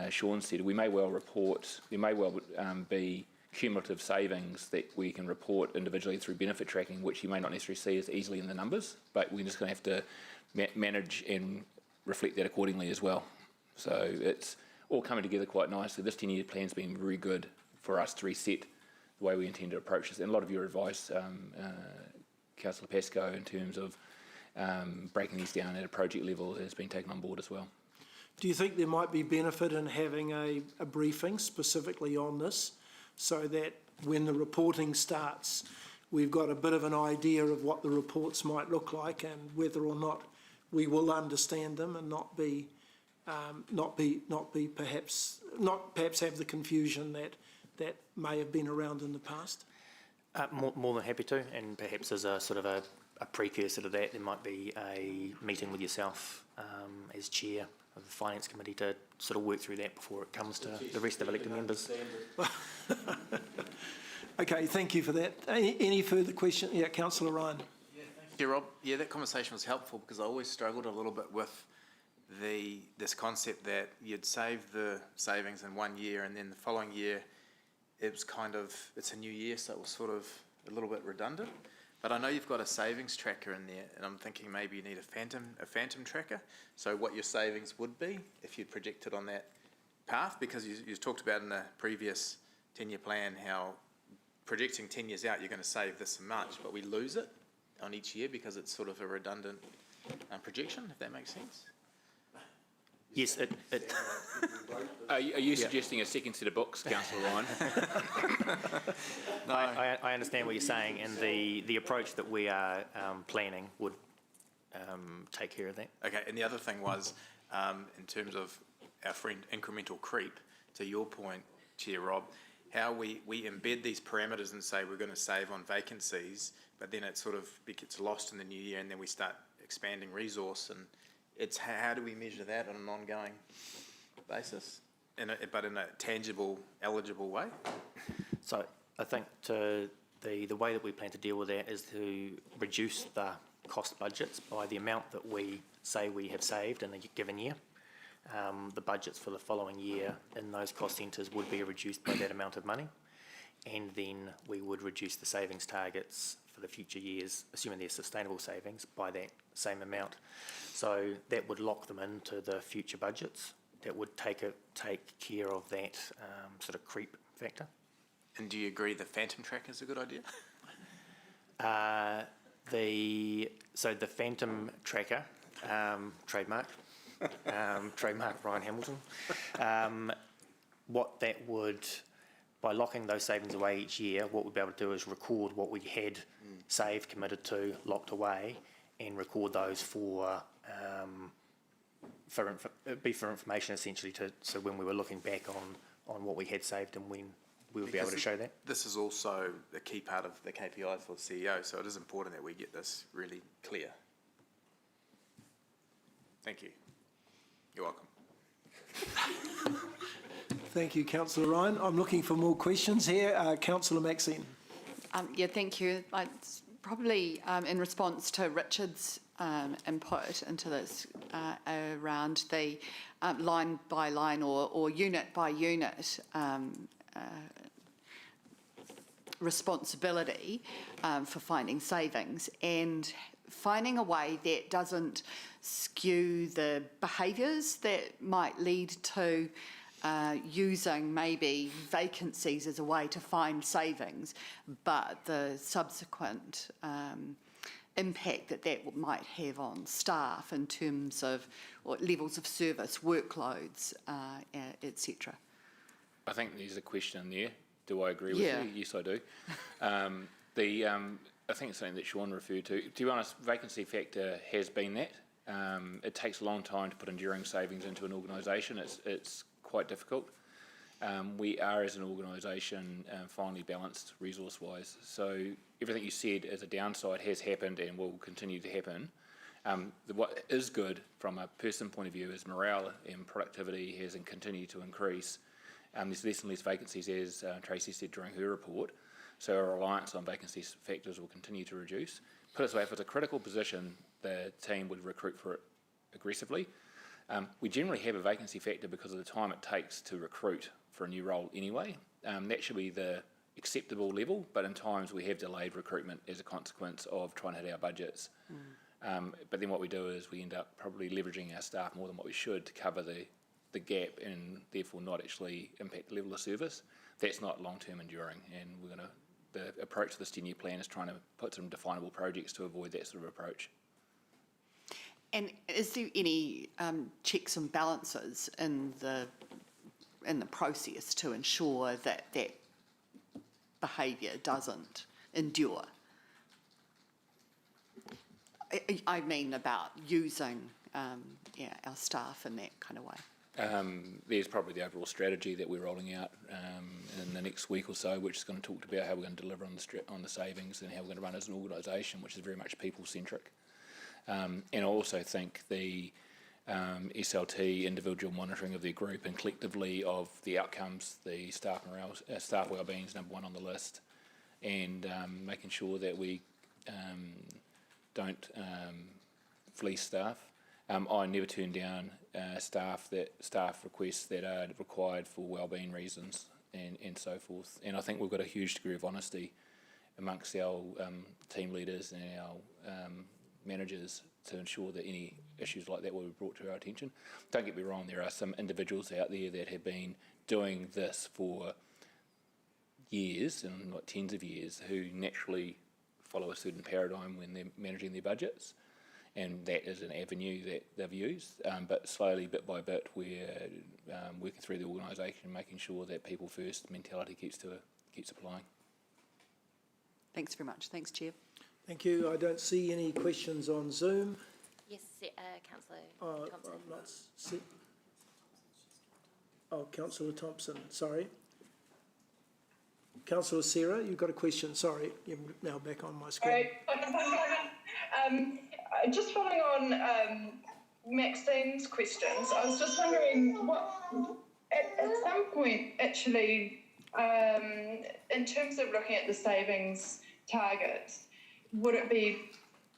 Sean said, we may well report. There may well be cumulative savings that we can report individually through benefit tracking, which you may not necessarily see as easily in the numbers, but we're just going to have to manage and reflect that accordingly as well. So it's all coming together quite nicely. This 10-year plan's been very good for us to reset the way we intend to approach this, and a lot of your advice, Councillor Pascoe, in terms of breaking these down at a project level has been taken on board as well. Do you think there might be benefit in having a briefing specifically on this, so that when the reporting starts, we've got a bit of an idea of what the reports might look like and whether or not we will understand them and not perhaps have the confusion that may have been around in the past? More than happy to, and perhaps as a sort of a precursor to that, there might be a meeting with yourself as chair of the Finance Committee to sort of work through that before it comes to the rest of elected members. Okay, thank you for that. Any further questions? Yeah, Councillor Ryan. Thank you, Rob. Yeah, that conversation was helpful because I always struggled a little bit with this concept that you'd save the savings in 1 year and then the following year it's a new year, so it was sort of a little bit redundant. But I know you've got a savings tracker in there, and I'm thinking maybe you need a phantom tracker. So what your savings would be if you'd projected on that path, because you talked about in the previous 10-year plan how projecting 10 years out you're going to save this much, but we lose it on each year because it's sort of a redundant projection, if that makes sense. Yes, Are you suggesting a second set of books, Councillor Ryan? No, I understand what you're saying, and the approach that we are planning would take care of that. Okay, and the other thing was, in terms of our friend incremental creep, to your point, Chair Rob, how we embed these parameters and say we're going to save on vacancies, but then it sort of gets lost in the new year and then we start expanding resource, and it's how do we measure that on an ongoing basis, but in a tangible, eligible way? So I think the way that we plan to deal with that is to reduce the cost budgets by the amount that we say we have saved in a given year. The budgets for the following year in those cost centres would be reduced by that amount of money, and then we would reduce the savings targets for the future years, assuming they're sustainable savings, by that same amount. So that would lock them into the future budgets. That would take care of that sort of creep factor. And do you agree the phantom tracker is a good idea? The phantom tracker, trademark Ryan Hamilton. What that would, by locking those savings away each year, what we'd be able to do is record what we had saved, committed to, locked away, and record those for it'd be for information essentially so when we were looking back on what we had saved and when we would be able to show that. This is also a key part of the KPI for the CEO, so it is important that we get this really clear. Thank you. You're welcome. Thank you, Councillor Ryan. I'm looking for more questions here. Councillor Maxine. Yeah, thank you. It's probably in response to Richard's input into this around the line by line or unit by unit responsibility for finding savings and finding a way that doesn't skew the behaviours that might lead to using maybe vacancies as a way to find savings, but the subsequent impact that might have on staff in terms of levels of service, workloads, etc. I think there's a question there. Do I agree with Yeah. you? Yes, I do. I think it's something that Sean referred to. To be honest, vacancy factor has been that. It takes a long time to put enduring savings into an organisation. It's quite difficult. We are, as an organisation, finely balanced resource-wise. So everything you said as a downside has happened and will continue to happen. What is good from a person point of view is morale and productivity has continued to increase. There's less and less vacancies, as Tracy said during her report. So our reliance on vacancy factors will continue to reduce. Put it this way, if it's a critical position, the team would recruit for it aggressively. We generally have a vacancy factor because of the time it takes to recruit for a new role anyway. That should be the acceptable level, but in times we have delayed recruitment as a consequence of trying to hit our budgets. But then what we do is we end up probably leveraging our staff more than what we should to cover the gap and therefore not actually impact the level of service. That's not long-term enduring, and the approach to this 10-year plan is trying to put some definable projects to avoid that sort of approach. And is there any checks and balances in the process to ensure that behaviour doesn't endure? I mean about using our staff in that kind of way. There's probably the overall strategy that we're rolling out in the next week or so, which is going to talk about how we're going to deliver on the savings and how we're going to run as an organisation, which is very much people-centric. And I also think the SLT individual monitoring of their group and collectively of the outcomes, the staff morale, staff wellbeing is number one on the list, and making sure that we don't fleece staff. I never turn down staff requests that are required for wellbeing reasons and so forth. And I think we've got a huge degree of honesty amongst our team leaders and our managers to ensure that any issues like that will be brought to our attention. Don't get me wrong, there are some individuals out there that have been doing this for years, and not tens of years, who naturally follow a certain paradigm when they're managing their budgets, and that is an avenue that they've used. But slowly, bit by bit, we're working through the organisation, making sure that people first mentality keeps applying. Thanks very much. Thanks, Chair. Thank you. I don't see any questions on Zoom. Yes, Councillor Thompson. I'm not Councillor Thompson, sorry. Councillor Sarah, you've got a question. Sorry, you're now back on my screen. Just following on Maxine's questions, I was just wondering what, at some point, actually, in terms of looking at the savings targets, would it be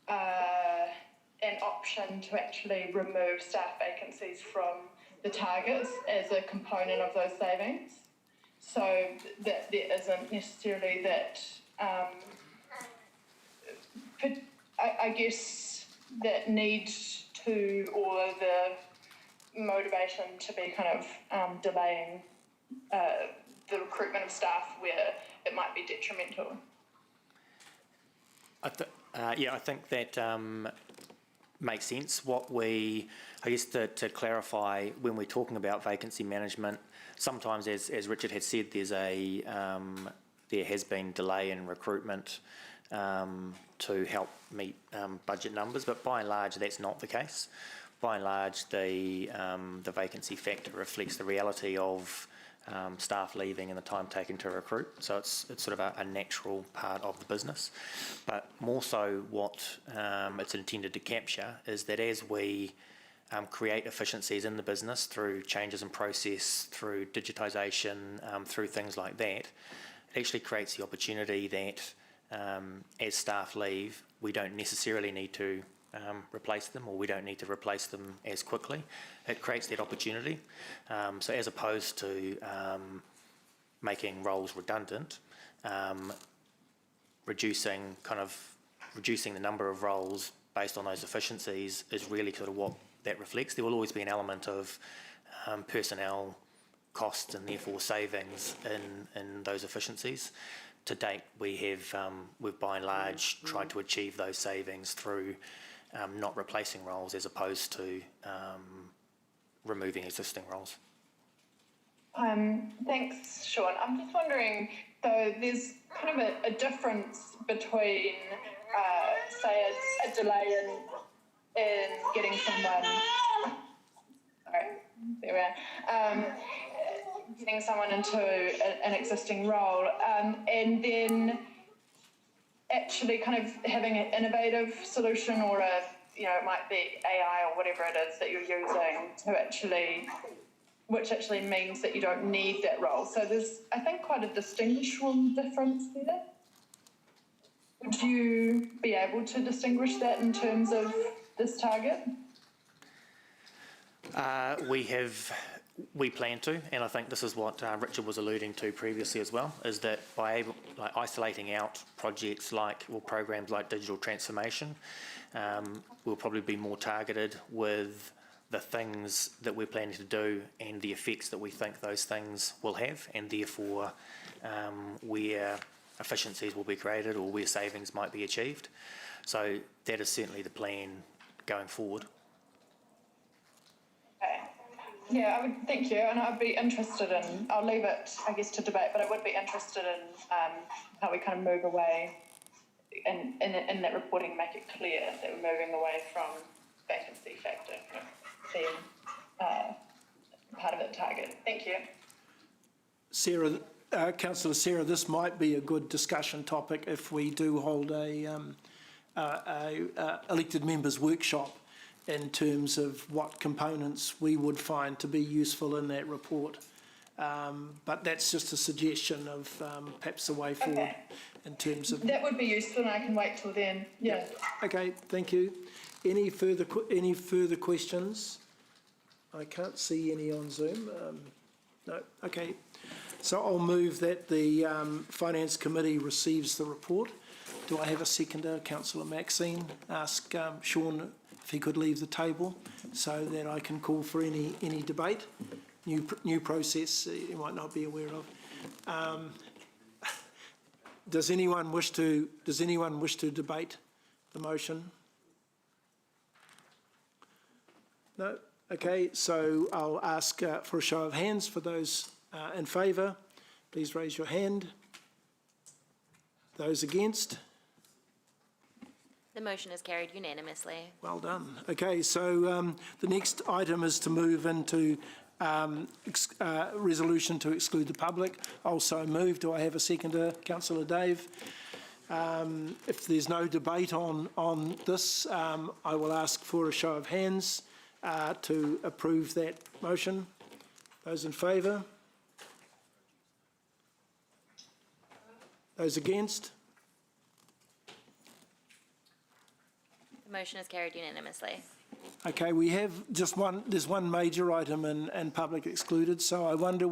an option to actually remove staff vacancies from the targets as a component of those savings, so that there isn't necessarily that, I guess, that need to, or the motivation to be kind of delaying the recruitment of staff where it might be detrimental? I think that makes sense. I guess to clarify, when we're talking about vacancy management, sometimes, as Richard had said, there has been delay in recruitment to help meet budget numbers, but by and large that's not the case. by and large, the vacancy factor reflects the reality of staff leaving and the time taken to recruit. So it's sort of a natural part of the business. But more so what it's intended to capture is that as we create efficiencies in the business through changes in process, through digitisation, through things like that, it actually creates the opportunity that as staff leave, we don't necessarily need to replace them, or we don't need to replace them as quickly. It creates that opportunity. So as opposed to making roles redundant, reducing the number of roles based on those efficiencies is really sort of what that reflects. There will always be an element of personnel costs and therefore savings in those efficiencies. To date, we've by and large tried to achieve those savings through not replacing roles as opposed to removing existing roles. Thanks, Sean. I'm just wondering, though, there's kind of a difference between, say, a delay in getting someone. Sorry, there we are. Getting someone into an existing role, and then actually kind of having an innovative solution, or it might be AI or whatever it is that you're using which actually means that you don't need that role. So there's, I think, quite a distinguishable difference there. Would you be able to distinguish that in terms of this target? We plan to, and I think this is what Richard was alluding to previously as well, is that by isolating out projects programs like digital transformation, we'll probably be more targeted with the things that we're planning to do and the effects that we think those things will have, and therefore where efficiencies will be created or where savings might be achieved. So that is certainly the plan going forward. Yeah, thank you, and I'd be interested in, I'll leave it, I guess, to debate, but I would be interested in how we kind of move away in that reporting, make it clear that we're moving away from vacancy factor being part of the target. Thank you. Sarah, Councillor Sarah, this might be a good discussion topic if we do hold a elected members workshop in terms of what components we would find to be useful in that report. But that's just a suggestion of perhaps a way forward in terms of... That would be useful, and I can wait till then. Yeah. Okay, thank you. Any further questions? I can't see any on Zoom. No, okay. So I'll move that the Finance Committee receives the report. Do I have a seconder? Councillor Maxine. Ask Sean if he could leave the table so that I can call for any debate. New process you might not be aware of. Does anyone wish to debate the motion? No? Okay, so I'll ask for a show of hands for those in favour. Please raise your hand. Those against? The motion is carried unanimously. Well done. Okay, so the next item is to move into resolution to exclude the public. Also moved. Do I have a seconder? Councillor Dave. If there's no debate on this, I will ask for a show of hands to approve that motion. Those in favour? Those against? The motion is carried unanimously. Okay, we have just there's one major item in public excluded, so I wonder